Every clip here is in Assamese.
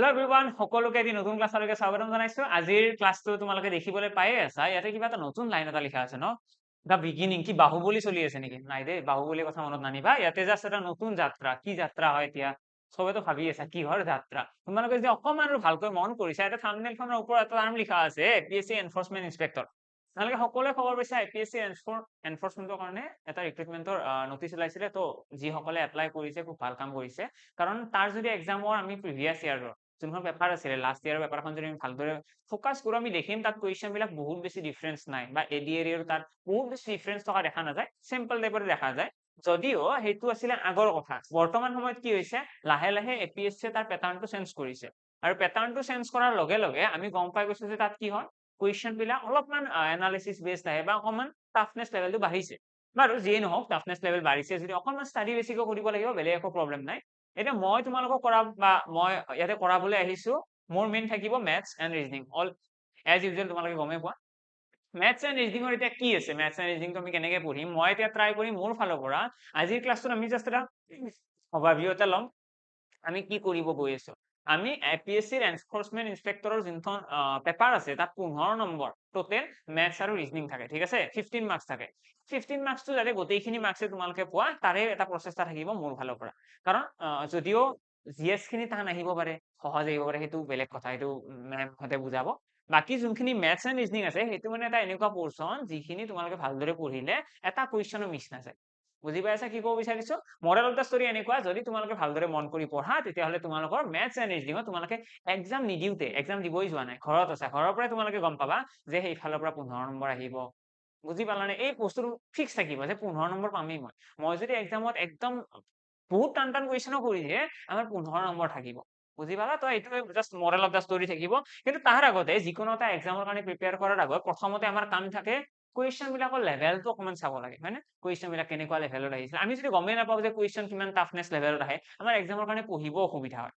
হেল্ল' এভৰিৱান, সকলোকে এটি নতুন ক্লাছলৈকে স্বাগতম জনাইছো। আজিৰ ক্লাছটো তোমালোকে দেখিবলৈ পায়ে আছা। ইয়াতে কিবা এটা নতুন লাইন এটা লিখা আছে ন, দা বিগিনিং। কি বাহুবলী চলি আছে নেকি? নাই দেই, বাহুবলীৰ কথা মনত নানিবা। ইয়াতে জাষ্ট এটা নতুন যাত্ৰা। কি যাত্ৰা হয় এতিয়া চবেতো ভাবি আছা কিহৰ যাত্ৰা। তোমালোকে যদি অকমান আৰু ভালকৈ মন কৰিছা, এটা থাম্বনেইলখনৰ ওপৰত এটা নাম লিখা আছে, এপিএছচি এনফৰ্চমেন্ট ইন্সপেক্টৰ। তোমালোকে সকলোৱে খবৰ পাইছা এপিএছচি এনফৰ্চমেন্টৰ কাৰণে এটা ৰিক্ৰুটমেন্টৰ নটিচ ওলাইছিলে। তো যিসকলে এপ্লাই কৰিছে খুব ভাল কাম কৰিছে, কাৰণ তাৰ যদি এক্সামৰ আমি প্ৰিভিয়াছ ইয়াৰৰ যোনখন পেপাৰ আছিলে লাষ্ট ইয়াৰৰ পেপাৰখন যদি আমি ভালদৰে ফ'কাছ কৰো, আমি দেখিম তাত কুৱেশ্যন বিলাক বহুত বেছি ডিফাৰেন্স নাই, বা এডিএৰ তাত বহুত বেছি ডিফাৰেন্স থকা দেখা নাযায়, চিম্পল টাইপৰ দেখা যায়। যদিও সেইটো আছিলে আগৰ কথা। বৰ্তমান সময়ত কি হৈছে, লাহে লাহে এপিএছচি তাৰ পেটাৰ্ণটো চেঞ্জ কৰিছে, আৰু পেটাৰ্ণটো চেঞ্জ কৰাৰ লগে লগে আমি গম পাই গৈছো যে তাত কি হয়, কুৱেশ্যন বিলাক অলপমান এনালিচিছ বেছড আহে, বা অকণমান টাফনেছ লেভেলটো বাঢ়িছে। বাৰু যিয়ে নহওক, টাফনেছ লেভেল বাঢ়িছে যদি অকণমান ষ্টাডি বেছিকৈ কৰিব লাগিব, বেলেগ একো প্ৰব্লেম নাই। এতিয়া মই তোমালোকক কৰা বা মই ইয়াতে কৰাবলৈ আহিছো, মোৰ মেইন থাকিব maths and reasoning. All as usual তোমালোকে গমেই পোৱা। মেথছ এণ্ড ৰিজনিঙৰ এতিয়া কি আছে, মেথছ এণ্ড ৰিজনিংটো আমি কেনেকে পঢ়িম, মই এতিয়া ট্ৰাই কৰিম মোৰ ফালৰ পৰা। আজিৰ ক্লাছটোত আমি জাষ্ট এটা অভাৰভিউ এটা ল'ম, আমি কি কৰিব গৈ আছো। আমি এপিএছচিৰ এনফৰ্চমেন্ট ইন্সপেক্টৰৰ যোনখন পেপাৰ আছে, তাত 15 নম্বৰ টোটেল মেথছ আৰু ৰিজনিং থাকে, ঠিক আছে। 15 মাৰ্কছ থাকে। 15 মাৰ্কছটো যাতে গোটেইখিনি মাৰ্কছে তোমালোকে পোৱা, তাৰে এটা প্ৰচেষ্টা থাকিব মোৰ ফালৰ পৰা। কাৰণ যদিও জিএছ খিনি টান আহিব পাৰে, সহজ আহিব পাৰে, সেইটো বেলেগ কথা, সেইটো মেমহঁতে বুজাব। বাকী যোনখিনি মেথছ এণ্ড ৰিজনিং আছে, সেইটো মানে এটা এনেকুৱা পৰ্চন যিখিনি তোমালোকে ভালদৰে পঢ়িলে এটা কুৱেশ্যনো মিছ নাযায়। বুজি পাইছা কি ক'ব বিচাৰিছো? মৰেল অফ দা ষ্টৰী এনেকুৱা, যদি তোমালোকে ভালদৰে মন কৰি পঢ়া, তেতিয়াহ'লে তোমালোকৰ মেথছ এণ্ড ৰিজনিঙত তোমালোকে এক্সাম নিদিওঁতে, এক্সাম দিবই যোৱা নাই, ঘৰত আছা, ঘৰৰ পৰাই তোমালোকে গম পাবা যে সেইফালৰ পৰা 15 নম্বৰ আহিব। বুজি পালানে? এই বস্তুটো ফিক্স থাকিব যে 15 নম্বৰ পামেই। মই যদি এক্সামত একদম বহুত টান টান কুৱেশ্যনো কৰি দিয়ে, আমাৰ 15 নম্বৰ থাকিব। বুজি পালা? তো এইটো just Morrell of the story থাকিব। কিন্তু তাৰ আগতে যিকোনো এটা এক্সামৰ কাৰণে প্ৰিপেয়াৰ কৰাৰ আগত প্ৰথমতে আমাৰ কাম থাকে কুৱেশ্যন বিলাকৰ লেভেলটো অকণমান চাব লাগে, হয় নে? কুৱেশ্যন বিলাক কেনেকুৱা লেভেলত আহিছে। আমি যদি গমেই নাপাওঁ যে কুৱেশ্যন কিমান টাফনেছ লেভেলত আহে, আমাৰ এক্সামৰ কাৰণে পঢ়িব অসুবিধা হয়।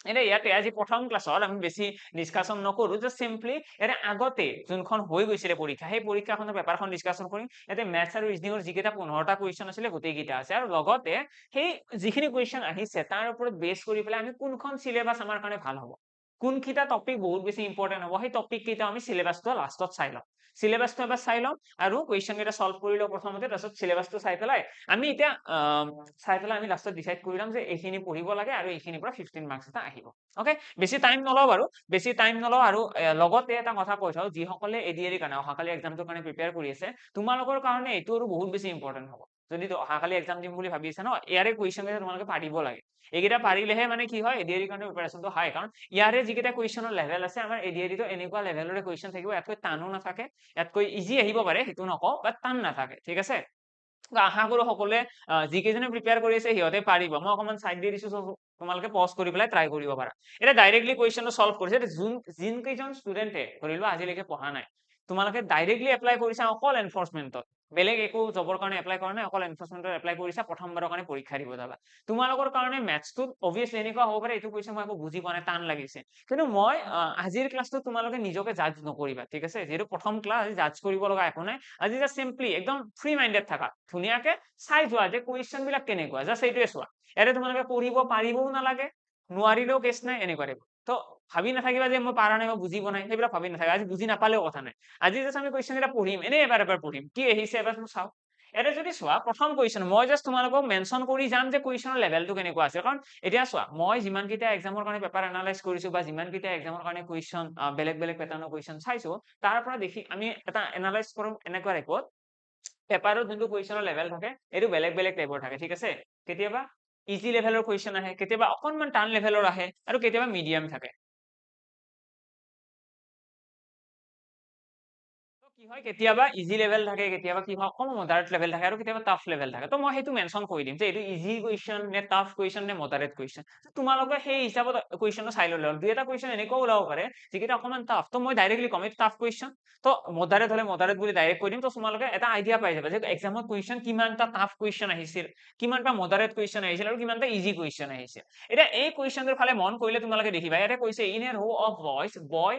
এতিয়া ইয়াতে আজি প্ৰথম ক্লাছত আমি বেছি ডিছকাশ্যন নকৰো, জাষ্ট চিম্পলি ইয়াতে আগতে যোনখন হৈ গৈছিলে পৰীক্ষা, সেই পৰীক্ষাখনৰ পেপাৰখন ডিছকাশ্যন কৰিম। ইয়াতে মেথছ আৰু ৰিজনিঙৰ যিকেইটা 15টা কুৱেশ্যন আছিলে গোটেইকেইটা আছে, আৰু লগতে সেই যিখিনি কুৱেশ্যন আহিছে তাৰ ওপৰত বেছ কৰি পেলাই আমি কোনখন চিলেবাছ আমাৰ কাৰণে ভাল হ'ব, কোনকেইটা টপিক বহুত বেছি ইম্পৰ্টেণ্ট হ'ব, সেই টপিক কেইটা আমি চিলেবাছটো লাষ্টত চাই ল'ম। চিলেবাছটো এবাৰ চাই ল'ম আৰু কুৱেশ্যন কেইটা সলভ কৰি লওঁ প্ৰথমতে, তাৰপিছত চিলেবাছটো চাই পেলাই আমি এতিয়া আমি লাষ্টত ডিচাইড কৰি ল'ম যে এইখিনি পঢ়িব লাগে আৰু এইখিনিৰ পৰা 15 মাৰ্কছ এটা আহিব। অকে, বেছি টাইম নলওঁ বাৰু, বেছি টাইম নলওঁ। আৰু লগতে এটা কথা কৈ থওঁ, যিসকলে এডিআৰিৰ কাৰণে অহাকালি এক্সামটোৰ কাৰণে প্ৰিপেয়াৰ কৰি আছে, তোমালোকৰ কাৰণে এইটো আৰু বহুত বেছি ইম্পৰ্টেণ্ট হ'ব। যদি অহাকালি এক্সাম দিম বুলি ভাবি আছা ন, ইয়াৰে কুৱেশ্যন কেইটা তোমালোকে পাৰিব লাগে। এইকেইটা পাৰিলেহে মানে কি হয়, এডিআৰিৰ কাৰণে প্ৰিপাৰেচনটো হাই। কাৰণ ইয়াৰে যিকেইটা কুৱেশ্যনৰ লেভেল আছে, আমাৰ এডিআৰিটো এনেকুৱা লেভেলৰে কুৱেশ্যন থাকিব, ইয়াতকৈ টানো নাথাকে, ইয়াতকৈ ইজি আহিব পাৰে, সেইটো নকওঁ, বাট টান নাথাকে, ঠিক আছে। আশা কৰো সকলোৱে যিকেইজনে প্ৰিপেয়াৰ কৰি আছে সিহঁতে পাৰিব। মই অকণমান চাইড দি দিছো, তোমালোকে পজ কৰি পেলাই ট্ৰাই কৰিব পাৰা। এতিয়া ডাইৰেক্টলি কুৱেশ্যনটো সলভ কৰিছে, যোনকেইজন ষ্টুডেণ্টে ধৰি লোৱা আজিলৈকে পঢ়া নাই, তোমালোকে ডাইৰেক্টলি এপ্লাই কৰিছা অকল এনফৰ্চমেন্টত, বেলেগ একো জবৰ কাৰণে এপ্লাই কৰা নাই, অকল এনফৰ্চমেন্টত এপ্লাই কৰিছা, প্ৰথমবাৰৰ কাৰণে পৰীক্ষা দিব যাবা। তোমালোকৰ কাৰণে মেথছটোত অবভিয়াছলি এনেকুৱা হ'ব পাৰে, এইটো কুৱেশ্যন মই একো বুজি পোৱা নাই, টান লাগিছে। কিন্তু মই আজিৰ ক্লাছটো তোমালোকে নিজকে জাজ নকৰিবা, ঠিক আছে। যিহেতু প্ৰথম ক্লাছ, জাজ কৰিব লগা একো নাই। আজি জাষ্ট চিম্পলি একদম ফ্ৰী মাইণ্ডেড থাকা, ধুনীয়াকে চাই যোৱা যে কুৱেশ্যন বিলাক কেনেকুৱা, জাষ্ট এইটোৱে চোৱা। ইয়াতে তোমালোকে পঢ়িব পাৰিবও নালাগে, নোৱাৰিলেও কেছ নাই, এনেকুৱা টাইপ। তো ভাবি নাথাকিবা যে মই পাৰা নাই, মই বুজি পোৱা নাই, সেইবিলাক ভাবি নাথাকিবা। আজি বুজি নাপালেও কথা নাই, আজি জাষ্ট আমি কুৱেশ্যন কেইটা পঢ়িম, এনেই এবাৰ পঢ়িম, কি আহিছে এবাৰ চাওঁ। ইয়াতে যদি চোৱা প্ৰথম কুৱেশ্যন, মই জাষ্ট তোমালোকক মেনশ্যন কৰি যাম যে কুৱেশ্যনৰ লেভেলটো কেনেকুৱা আছে। কাৰণ এতিয়া চোৱা, মই যিমানকেইটা এক্সামৰ কাৰণে পেপাৰ এনালাইজ কৰিছো, বা যিমানকেইটা এক্সামৰ কাৰণে কুৱেশ্যন বেলেগ বেলেগ পেটাৰ্ণৰ কুৱেশ্যন চাইছো, তাৰ পৰা দেখি আমি এটা এনালাইজ কৰো এনেকুৱা টাইপত, পেপাৰত যোনটো কুৱেশ্যনৰ লেভেল থাকে এইটো বেলেগ বেলেগ টাইপৰ থাকে, ঠিক আছে। কেতিয়াবা ইজি লেভেলৰ কুৱেশ্যন আহে, কেতিয়াবা অকণমান টান লেভেলৰ আহে, আৰু কেতিয়াবা মিডিয়াম থাকে। কি হয়, কেতিয়াবা ইজি লেভেল থাকে, কেতিয়াবা কি হয় অকণমান মডাৰেট লেভেল থাকে, আৰু কেতিয়াবা টাফ লেভেল থাকে। তো মই সেইটো মেনশ্যন কৰি দিম যে এইটো ইজি কুৱেশ্যন নে টাফ কুৱেশ্যন নে মডাৰেট কুৱেশ্যন। তোমালোকে সেই হিচাপত কুৱেশ্যনটো চাই ল'লে হ'ল। দুই এটা কুৱেশ্যন এনেকুৱাও ওলাব পাৰে যিকেইটা অকণমান টাফ, তো মই ডাইৰেক্টলি কম এইটো টাফ কুৱেশ্যন, তো মডাৰেট হ'লে মডাৰেট বুলি ডাইৰেক্ট কৈ দিম। তো তোমালোকে এটা আইডিয়া পাই যাবা যে এক্সামত কুৱেশ্যন কিমানটা টাফ কুৱেশ্যন আহিছিল, কিমানটা মডাৰেট কুৱেশ্যন আহিছিল, আৰু কিমানটা ইজি কুৱেশ্যন আহিছিল। এতিয়া এই কুৱেশ্যনটোৰ ফালে মন কৰিলে তোমালোকে দেখিবা, ইয়াতে কৈছে ইন এ ৰো of boys, boy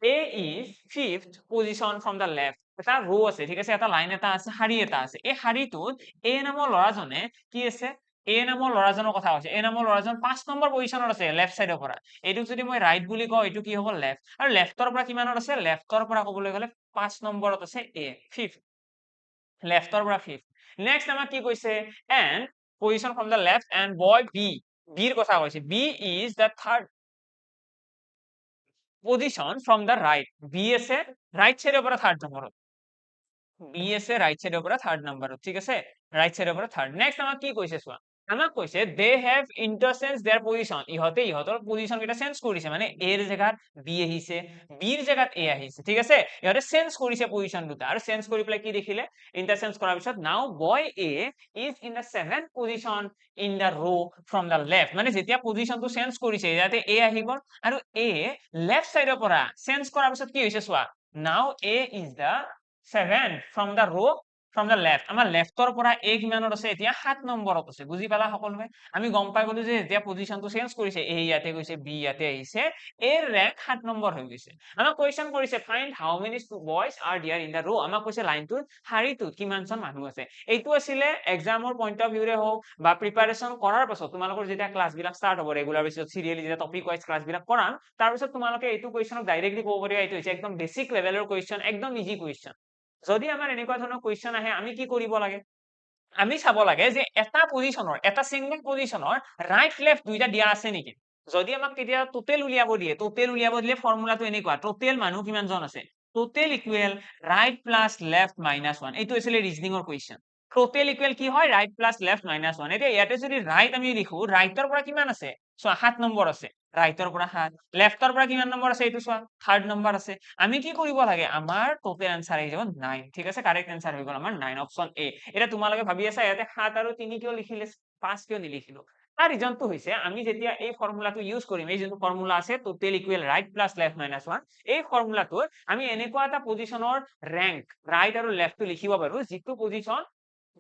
A is fifth position from the left. এটা ৰো আছে, ঠিক আছে, এটা লাইন এটা আছে, শাৰী এটা আছে। এই শাৰীটোত A নামৰ ল'ৰাজনে কি আছে, এ নামৰ ল'ৰাজনৰ কথা কৈছে এ নামৰ ল'ৰাজন 5 নম্বৰ পজিশনত আছে লেফট সাইডৰ পৰা এইটো যদি মই ৰাইট বুলি কওঁ এইটো কি হ'ব লেফট আৰু লেফটৰ পৰা কিমানত আছে লেফটৰ পৰা ক'বলৈ গ'লে 5 নম্বৰত আছে এ 5th লেফটৰ পৰা 5th নেক্সট আমাক কি কৈছে and position from the left end boy B বিৰ কথা কৈছে B is the third position from the right B আছে ৰাইট সাইডৰ পৰা থাৰ্ড নম্বৰত বি আছে ৰাইট সাইডৰ পৰা থাৰ্ড নম্বৰত ঠিক আছে ৰাইট সাইডৰ পৰা থাৰ্ড নেক্সট আমাক কি কৈছে চোৱা আমাক কৈছে দে হেভ ইন্টাৰচেঞ্জ দেয়াৰ পজিশন ইহঁতে ইহঁতৰ পজিশন কেইটা চেঞ্জ কৰিছে মানে এৰ জেগাত বি আহিছে বিৰ জেগাত এ আহিছে ঠিক আছে ইহঁতে চেঞ্জ কৰিছে পজিশন দুটা আৰু চেঞ্জ কৰি পেলাই কি দেখিলে ইন্টাৰচেঞ্জ কৰাৰ পিছত now boy A is in the 7th position in the row from the left মানে যেতিয়া পজিশনটো চেঞ্জ কৰিছে ইয়াতে এ আহি গ'ল আৰু এ লেফট সাইডৰ পৰা চেঞ্জ কৰাৰ পিছত কি হৈছে চোৱা now A is the 7th from the row from the left আমাৰ লেফটৰ পৰা এ কিমানত আছে এতিয়া 7 নম্বৰত আছে বুজি পালা সকলোৱে আমি গম পাই গলো যে এতিয়া পজিশনটো চেঞ্জ কৰিছে এ ইয়াতে গৈছে বি ইয়াতে আহিছে এৰ ৰেংক 7 নম্বৰ হৈ গৈছে আমাক কোৱেশ্চন কৰিছে find how many boys are there in the row আমাক কৈছে লাইনটোত শাৰীটোত কিমানজন মানুহ আছে এইটো আছিলে এক্সামৰ পইণ্ট অফ ভিউৰে হওক বা প্ৰিপাৰেচন কৰাৰ পাছত তোমালোকৰ যেতিয়া ক্লাছ বিলাক ষ্টাৰ্ট হ'ব ৰেগুলাৰ বেচিছত সিৰিয়েলি যেতিয়া টপিক ওয়াইজ ক্লাছ বিলাক কৰাম তাৰ পিছত তোমালোকে এইটো কোৱেশ্চনক ডাইৰেক্টলি ক'ব পাৰিবা এইটো হৈছে একদম বেসিক লেভেলৰ কোৱেশ্চন একদম ইজি কোৱেশ্চন যদি আমাৰ এনেকুৱা ধৰণৰ কোৱেশ্চন আহে আমি কি কৰিব লাগে আমি চাব লাগে যে এটা পজিশনৰ এটা সিঙ্গল পজিশনৰ ৰাইট লেফট দুইটা দিয়া আছে নেকি যদি আমাক তেতিয়া টোটেল উলিয়াব দিলে ফৰ্মুলাটো এনেকুৱা টোটেল মানুহ কিমানজন আছে total equal right plus left minus 1 এইটো আছিল ৰিজনিংৰ কোৱেশ্চন টোটেল ইকুৱেল কি হয় ৰাইট প্লাস লেফট মাইনাস 1 এতিয়া ইয়াতে যদি ৰাইট আমি লিখো ৰাইটৰ পৰা কিমান আছে সো 7 নম্বৰ আছে ৰাইটৰ পৰা 7 লেফটৰ পৰা কিমান নম্বৰ আছে এইটো চোৱা 3rd নম্বৰ আছে আমি কি কৰিব লাগে আমাৰ টোটেল আনসাৰ আহি যাব 9 ঠিক আছে কাৰেক্ট আনসাৰ হৈ গ'ল আমাৰ 9 অপচন এ এটা তোমালোকে ভাবি আছা ইয়াতে 7 আৰু 3 কিয় লিখিলে 5 কিয় নিলিখিলো তাৰ ৰিজনটো হৈছে আমি যেতিয়া এই ফৰ্মুলাটো ইউজ কৰিম এই যোনটো ফৰ্মুলা আছে total equal right plus left minus 1 এই ফৰ্মুলাটো আমি এনেকুৱা এটা পজিশনৰ ৰেংক ৰাইট আৰু লেফটটো লিখিব পাৰো যিটো পজিশন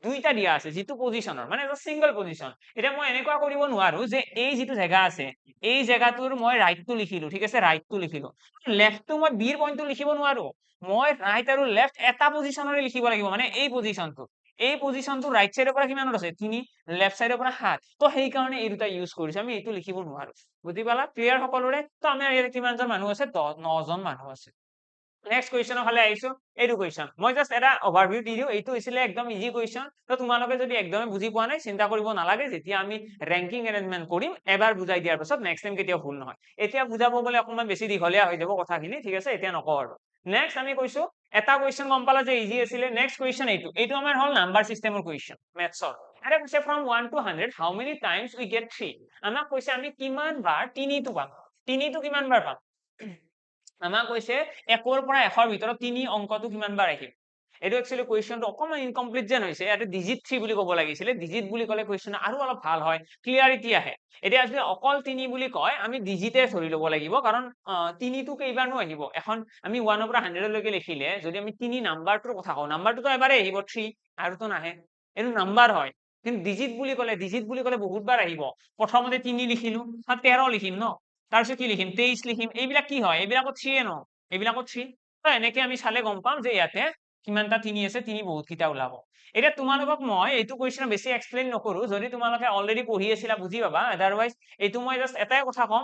দুইটা দিয়া আছে যিটো পজিশনৰ মানে এটা সিঙ্গল পজিশন এটা মই এনেকুৱা কৰিব নোৱাৰো যে এই যিটো জায়গা আছে এই জায়গাটোৰ মই ৰাইটটো লিখিলো ঠিক আছে ৰাইটটো লিখিলো লেফটটো মই বিৰ পইণ্টটো লিখিব নোৱাৰো মই ৰাইট আৰু লেফট এটা পজিশনৰে লিখিব লাগিব মানে এই পজিশনটো ৰাইট সাইডৰ পৰা কিমানত আছে 3 লেফট সাইডৰ পৰা 7 তো সেই কাৰণে এই দুটা ইউজ কৰিছো আমি এইটো লিখিব নোৱাৰো বুজি পালা ক্লিয়াৰ সকলোৰে তো আমি ইয়াতে কিমানজন মানুহ আছে 9 জন মানুহ আছে নেক্সট কোৱেশ্চনৰ ফালে আহিছো এইটো কোৱেশ্চন মই জাস্ট এটা ওভাৰভিউ দি দিও এইটো হৈছিলে একদম ইজি কোৱেশ্চন তো তোমালোকে যদি একদমে বুজি পোৱা নাই চিন্তা কৰিব নালাগে যেতিয়া আমি ৰেংকিং এৰেঞ্জমেন্ট কৰিম এবাৰ বুজাই দিয়াৰ পাছত নেক্সট টাইম কেতিয়াও ভুল নহয় এতিয়া বুজাব গলে অকমান বেছি দীঘলীয়া হৈ যাব কথাখিনি ঠিক আছে এতিয়া নকওঁ আৰু নেক্সট আমি কৈছো এটা কোৱেশ্চন গম পালা যে ইজি আছিলে নেক্সট কোৱেশ্চন এইটো আমাৰ হল নাম্বাৰ সিস্টেমৰ কোৱেশ্চন মেথছৰ আৰে কৈছে from 1 to 100 how many times we get 3 আমাক কৈছে আমি কিমান বাৰ 3 টো পাম 3 টো কিমান বাৰ পাম আমাক কৈছে 1 ৰ পৰা 100 ৰ ভিতৰত 3 অংকটো কিমান বাৰ আহিব এইটো একচুয়ালি কোৱেশ্চনটো অকমান ইনকমপ্লিট যেন হৈছে ইয়াতে ডিজিট 3 বুলি ক'ব লাগিছিলে ডিজিট বুলি ক'লে কোৱেশ্চন আৰু অলপ ভাল হয় ক্লিয়াৰিটি আহে এতিয়া যদি অকল 3 বুলি কয় আমি ডিজিটে ধৰি ল'ব লাগিব কাৰণ 3 টো কেইবাৰনো আহিব এখন আমি 1 ৰ পৰা 100 লৈকে লিখিলে যদি আমি 3 নাম্বাৰটোৰ কথা কওঁ নাম্বাৰটো এবাৰে আহিব 3 আৰু তো নাহে এইটো নাম্বাৰ হয় কিন্তু ডিজিট বুলি ক'লে বহুতবাৰ আহিব প্ৰথমতে 3 লিখিলো 13 লিখিম ন তাৰপিছত কি লিখিম 23 লিখিম এইবিলাক কি হয় এইবিলাকত 3 ন এইবিলাকত 3 তো এনেকে আমি চালে গম পাম যে ইয়াতে কিমানটা 3 আছে 3 বহুত কিটা ওলাব এতিয়া তোমালোকক মই এইটো কোৱেশ্চন বেছি এক্সপ্লেইন নকৰো যদি তোমালোকে অলৰেডি পঢ়ি আছিলা বুজি পাবা আদাৰৱাইজ এইটো মই জাস্ট এটাই কথা কম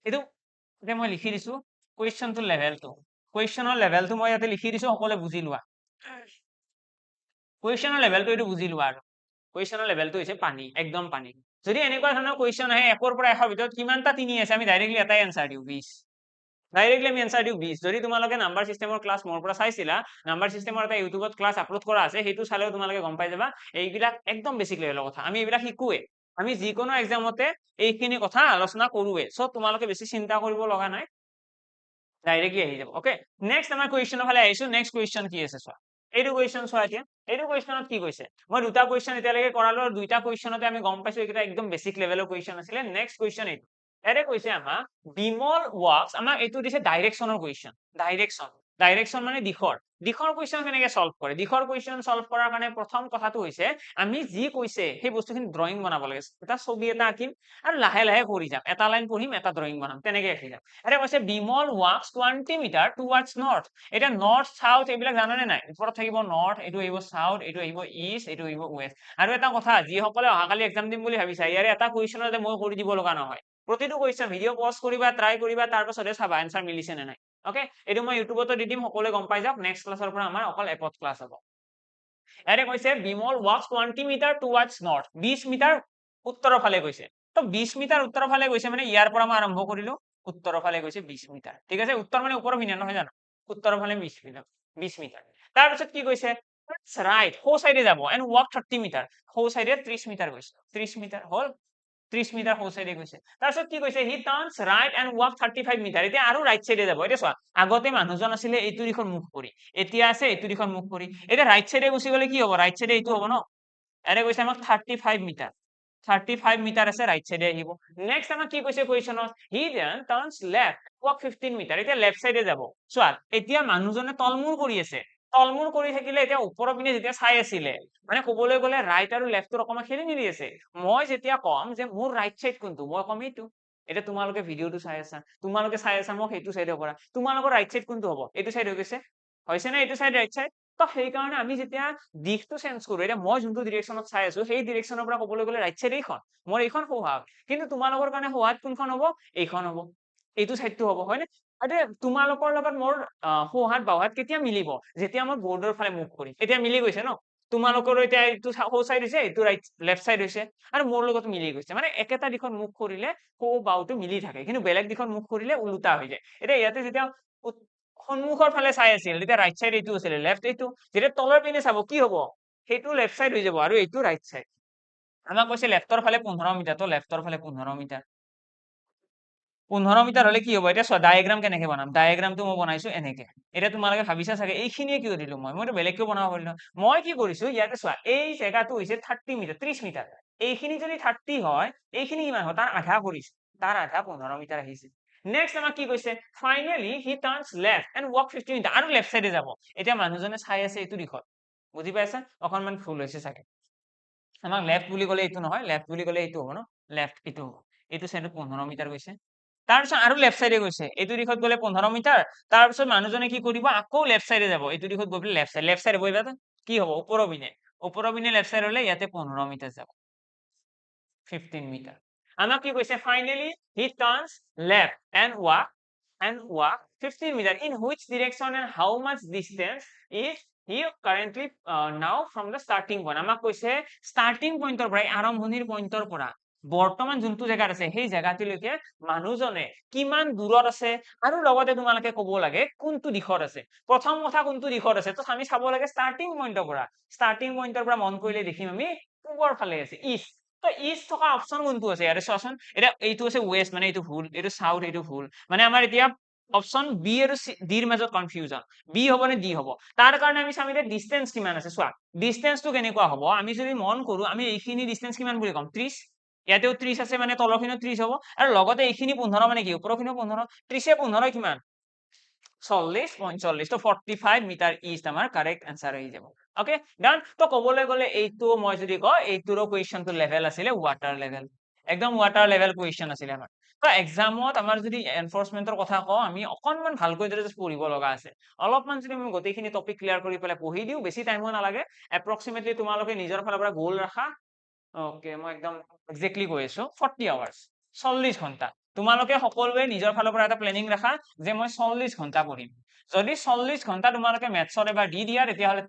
এইটো যে মই লিখি দিছো কোৱেশ্চনটো কোৱেশ্চনৰ লেভেলটো মই ইয়াতে লিখি দিছো সকলোৱে বুজি লোৱা কোৱেশ্চনৰ লেভেলটো এইটো বুজি লোৱা আৰু কোৱেশ্চনৰ লেভেলটো হৈছে পানী একদম পানী যদি এনেকুৱা ধৰণৰ কোৱেশ্চন আহে 1 ৰ পৰা 100 ৰ ভিতৰত কিমানটা 3 আছে আমি ডাইৰেক্টলি এটাই আনসাৰ দিও 20 ডাইৰেক্টলি আমি আনসাৰ দিও 20 যদি তোমালোকে নাম্বাৰ সিস্টেমৰ ক্লাছ মোৰ পৰা চাইছিলা নাম্বাৰ সিস্টেমৰ এটা ইউটিউবত ক্লাছ আপলোড কৰা আছে হেতু চালেও তোমালোকে গম পাই যাবা এইবিলাক একদম বেসিক লেভেলৰ কথা আমি এইবিলাক শিকুৱে আমি যিকোনো এক্সামতে এইখিনি কথা আলোচনা কৰোৱে সো তোমালোকে বেছি চিন্তা কৰিব লগা নাই ডাইৰেক্টলি আহি যাব ওকে নেক্সট আমাৰ কোৱেশ্চনৰ ফালে আহিছো নেক্সট কোৱেশ্চন কি আছে চোৱা এইটো কোৱেশ্চন চোৱা এতিয়া এইটো কোৱেশ্চনত কি কৈছে মই দুটা কোৱেশ্চন এতিয়ালৈকে কৰালো আৰু দুইটা কোৱেশ্চনতে আমি গম পাইছো এইটা একদম বেসিক লেভেলৰ কোৱেশ্চন আছিলে নেক্সট কোৱেশ্চন এইটো এৰে কৈছে আমাক বিমল ওয়াক্স আমাক এইটো দিছে ডাইৰেকশনৰ কোৱেশ্চন ডাইৰেকশন ডাইৰেকশ্যন মানে দিশৰ কুৱেশ্যন কেনেকে সলভ কৰে দিশৰ কুৱেশ্যন সলভ কৰাৰ কাৰণে প্ৰথম কথাটো হৈছে আমি যি কৈছে সেই বস্তুখিনি ড্ৰয়িং বনাব লাগে এটা ছবি এটা আঁকিম আৰু লাহে লাহে কৰি যাম এটা লাইন পঢ়িম এটা ড্ৰয়িং বনাম তেনেকে আঁকি যাম এতিয়া কৈছে Bimal walks 20 metre towards north এতিয়া নৰ্থ সাউথ এইবিলাক জানানে নাই ওপৰত থাকিব নৰ্থ এইটো আহিব সাউথ এইটো আহিব ইষ্ট এইটো আহিব ৱেষ্ট আৰু এটা কথা যিসকলে অহাকালি এক্সাম দিম বুলি ভাবিছা ইয়াৰে এটা কুৱেশ্যনতে মই কৰি দিব লগা নহয় প্ৰতিটো কুৱেশ্যন ভিডিঅ' পজ কৰিবা ট্ৰাই কৰিবা তাৰ পাছতহে চাবা এনসাৰ মিলিছে নে নাই ওকে এইটো মই ইউটিউবতো দি দিম সকলোৱে গম পাই যাওক নেক্সট ক্লাছৰ পৰা আমাৰ অকল এপত ক্লাছ হ'ব ইয়াতে কৈছে Bimal walks 20 metre towards north 20 metre উত্তৰৰ ফালে গৈছে তো 20 মিটাৰ উত্তৰৰ ফালে গৈছে মানে ইয়াৰ পৰা মই আৰম্ভ কৰিলো উত্তৰৰ ফালে গৈছে 20 মিটাৰ ঠিক আছে উত্তৰ মানে ওপৰৰ পিনে নহয় জানো উত্তৰৰ ফালে 20 মিটাৰ তাৰপিছত কি কৈছে ৰাইট সো সাইডে যাব এন্ড ৱাক 30 মিটাৰ সো সাইডে 30 মিটাৰ গৈছে 30 মিটাৰ হল 30 মিটাৰ সো সাইডে গৈছে তাৰপিছত কি কৈছে হি টাৰ্নস ৰাইট এন্ড ৱাক 35 মিটাৰ এতিয়া আৰু ৰাইট সাইডে যাব এতিয়া চোৱা আগতে মানুহজন আছিলে এইটো দিশৰ মুখ কৰি এতিয়া আছে এইটো দিশৰ মুখ কৰি এতিয়া ৰাইট সাইডে গুচি গলে কি হ'ব ৰাইট সাইডে এইটো হ'ব ন এনে কৈছে আমাক 35 মিটাৰ 35 মিটাৰ আছে ৰাইট সাইডে আহিব নেক্সট আমাক কি কৈছে কোৱেশ্যনত হি দেন টাৰ্নস লেফট ৱাক 15 মিটাৰ এতিয়া লেফট সাইডে যাব চোৱা এতিয়া মানুহজনে তলমূৰ কৰি আছে তলমূৰ কৰি থাকিলে এতিয়া ওপৰৰ পিনে যেতিয়া চাই আছিলে মানে ক'বলৈ গ'লে ৰাইট আৰু লেফটৰ অকমান খেলি মেলি আছে মই যেতিয়া কম যে মোৰ ৰাইট সাইড কোনটো মই কম এইটো এতিয়া তোমালোকে ভিডিঅ'টো চাই আছা মোক সেইটো সাইডৰ পৰা তোমালোকৰ ৰাইট সাইড কোনটো হ'ব এইটো সাইড হৈ গৈছে হৈছে না এইটো সাইড ৰাইট সাইড তো সেইকাৰণে আমি যেতিয়া দিশটো চেঞ্জ কৰো এতিয়া মই যোনটো ডিৰেকশ্যনত চাই আছো সেই ডিৰেকশ্যনৰ পৰা ক'বলৈ গ'লে ৰাইট সাইড এইখন মোৰ এইখন সোঁহাত কিন্তু তোমালোকৰ কাৰণে সোঁহাত কোনখন হ'ব এইখন হ'ব এইটো সাইডটো হ'ব হয়নে এতিয়া তোমালোকৰ লগত মোৰ সোঁহাত বাওঁহাত কেতিয়া মিলিব যেতিয়া মই বৰ্ডৰ ফালে মুভ কৰিম এতিয়া মিলি গৈছে ন তোমালোকৰ এতিয়া এইটো সো সাইড হৈছে এইটো ৰাইট লেফট সাইড হৈছে আৰু মোৰ লগত মিলি গৈছে মানে একেটা দিশত মুভ কৰিলে সো বাওঁটো মিলি থাকে কিন্তু বেলেগ দিশত মুভ কৰিলে উল্টা হৈ যায় এতিয়া ইয়াতে যেতিয়া সন্মুখৰ ফালে চাই আছিল তেতিয়া ৰাইট সাইড এইটো আছিল লেফট এইটো যেতিয়া তলৰ পিনে চাব কি হ'ব সেইটো লেফট সাইড হৈ যাব আৰু এইটো ৰাইট সাইড আমাক কৈছে লেফটৰ ফালে 15 মিটাৰ তো লেফটৰ ফালে 15 মিটাৰ 15 মিটাৰ হলে কি হ'ব এতিয়া চোৱা ডায়াগ্ৰাম কেনেকে বনাম ডায়াগ্ৰামটো মই বনাইছো এনেকে এতিয়া তোমালোকে ভাবিছা চাগে এইখিনিয়ে কিয় দিলো মইতো বেলেগকৈ বনাব পাৰিলো মই কি কৰিছো ইয়াতে চোৱা এই জেগাটো হৈছে 30 মিটাৰ 30 মিটাৰ এইখিনি যদি 30 হয় এইখিনি কিমান হয় তাৰ আধা কৰিছো তাৰ আধা 15 মিটাৰ আহিছে নেক্সট আমাক কি কৈছে finally he turns left and walk 15 metre আৰু লেফট সাইডে যাব এতিয়া মানুহজনে চাই আছে এইটো দিশত বুজি পাইছা অকনমান ভুল হৈছে চাগে আমাক লেফট বুলি ক'লে এইটো নহয় লেফট বুলি ক'লে এইটো হ'ব ন লেফট এইটো হ'ব এইটো সাইডত 15 মিটাৰ গৈছে তাৰপিছত আৰু লেফট সাইডে গৈছে এইটো দিশত গ'লে 15 মিটাৰ তাৰপিছত মানুহজনে কি কৰিব আকৌ লেফট সাইডে যাব এইটো দিশত গৈ পেলাই লেফট সাইড বহিবা কি হ'ব ওপৰৰ পিনে লেফট সাইড হলে ইয়াতে 15 মিটাৰ যাব 15 মিটাৰ আমাক কি কৈছে finally he turns left and walk 15 metre in which direction and how much distance is he currently now from the starting point আমাক কৈছে ষ্টাৰ্টিং পইণ্টৰ পৰা আৰম্ভণিৰ পইণ্টৰ পৰা বৰ্তমান যোনটো জেগাত আছে সেই জেগাটোলৈকে মানুহজনে কিমান দূৰত আছে আৰু লগতে তোমালোকে ক'ব লাগে কোনটো দিশত আছে প্ৰথম কথা কোনটো দিশত আছে তো আমি চাব লাগে ষ্টাৰ্টিং পইণ্টৰ পৰা মন কৰিলে দেখিম আমি পূবৰ ফালে আছে ইষ্ট তো ইষ্ট থকা অপচন কোনটো আছে ইয়াৰে চোৱাচোন এতিয়া এইটো আছে ৱেষ্ট মানে এইটো ভুল এইটো সাউথ এইটো ভুল মানে আমাৰ এতিয়া অপচন বি আৰু ডিৰ মাজত কনফিউজন বি হ'ব নে ডি হ'ব তাৰ কাৰণে আমি চাম এতিয়া ডিষ্টেন্স কিমান আছে চোৱা ডিষ্টেন্সটো কেনেকুৱা হ'ব আমি যদি মন কৰো আমি এইখিনি ডিষ্টেন্স কিমান বুলি ক'ম 30 ইয়াতেও 30 আছে মানে তলৰখিনিও 30 হ'ব আৰু লগতে এইখিনি 15 মানে কি ওপৰখিনিও 15 30 15 কিমান 40 45 তো 45 মিটাৰ ইষ্ট আমাৰ কাৰেক্ট আনসাৰ আহি যাব ওকে ডান তো ক'বলৈ গ'লে এইটো মই যদি কওঁ এইটোৰো কুৱেশ্যনটো লেভেল আছিলে ৱাটাৰ লেভেল একদম ৱাটাৰ লেভেল কুৱেশ্যন আছিলে আমাৰ তো এক্সামত আমাৰ যদি এনফৰ্চমেন্টৰ কথা কওঁ আমি অকনমান ভালকৈ যদি পঢ়িব লগা আছে অলপমান যদি আমি গোটেইখিনি টপিক ক্লিয়াৰ কৰি পেলাই পঢ়ি দিওঁ বেছি টাইমো নালাগে এপ্ৰক্সিমেটলি তোমালোকে নিজৰ ফালৰ পৰা গোল ৰাখা ওকে মই একদম এক্সেক্টলি কৈ আছো 40 আৱাৰ্স 40 ঘণ্টা তোমালোকে সকলোৱে নিজৰ ফালৰ পৰা এটা প্লেনিং ৰাখা যে মই 40 ঘণ্টা পঢ়িম যদি 40 ঘণ্টা তোমালোকে মেথছত এবাৰ দি দিয়া তেতিয়াহ'লে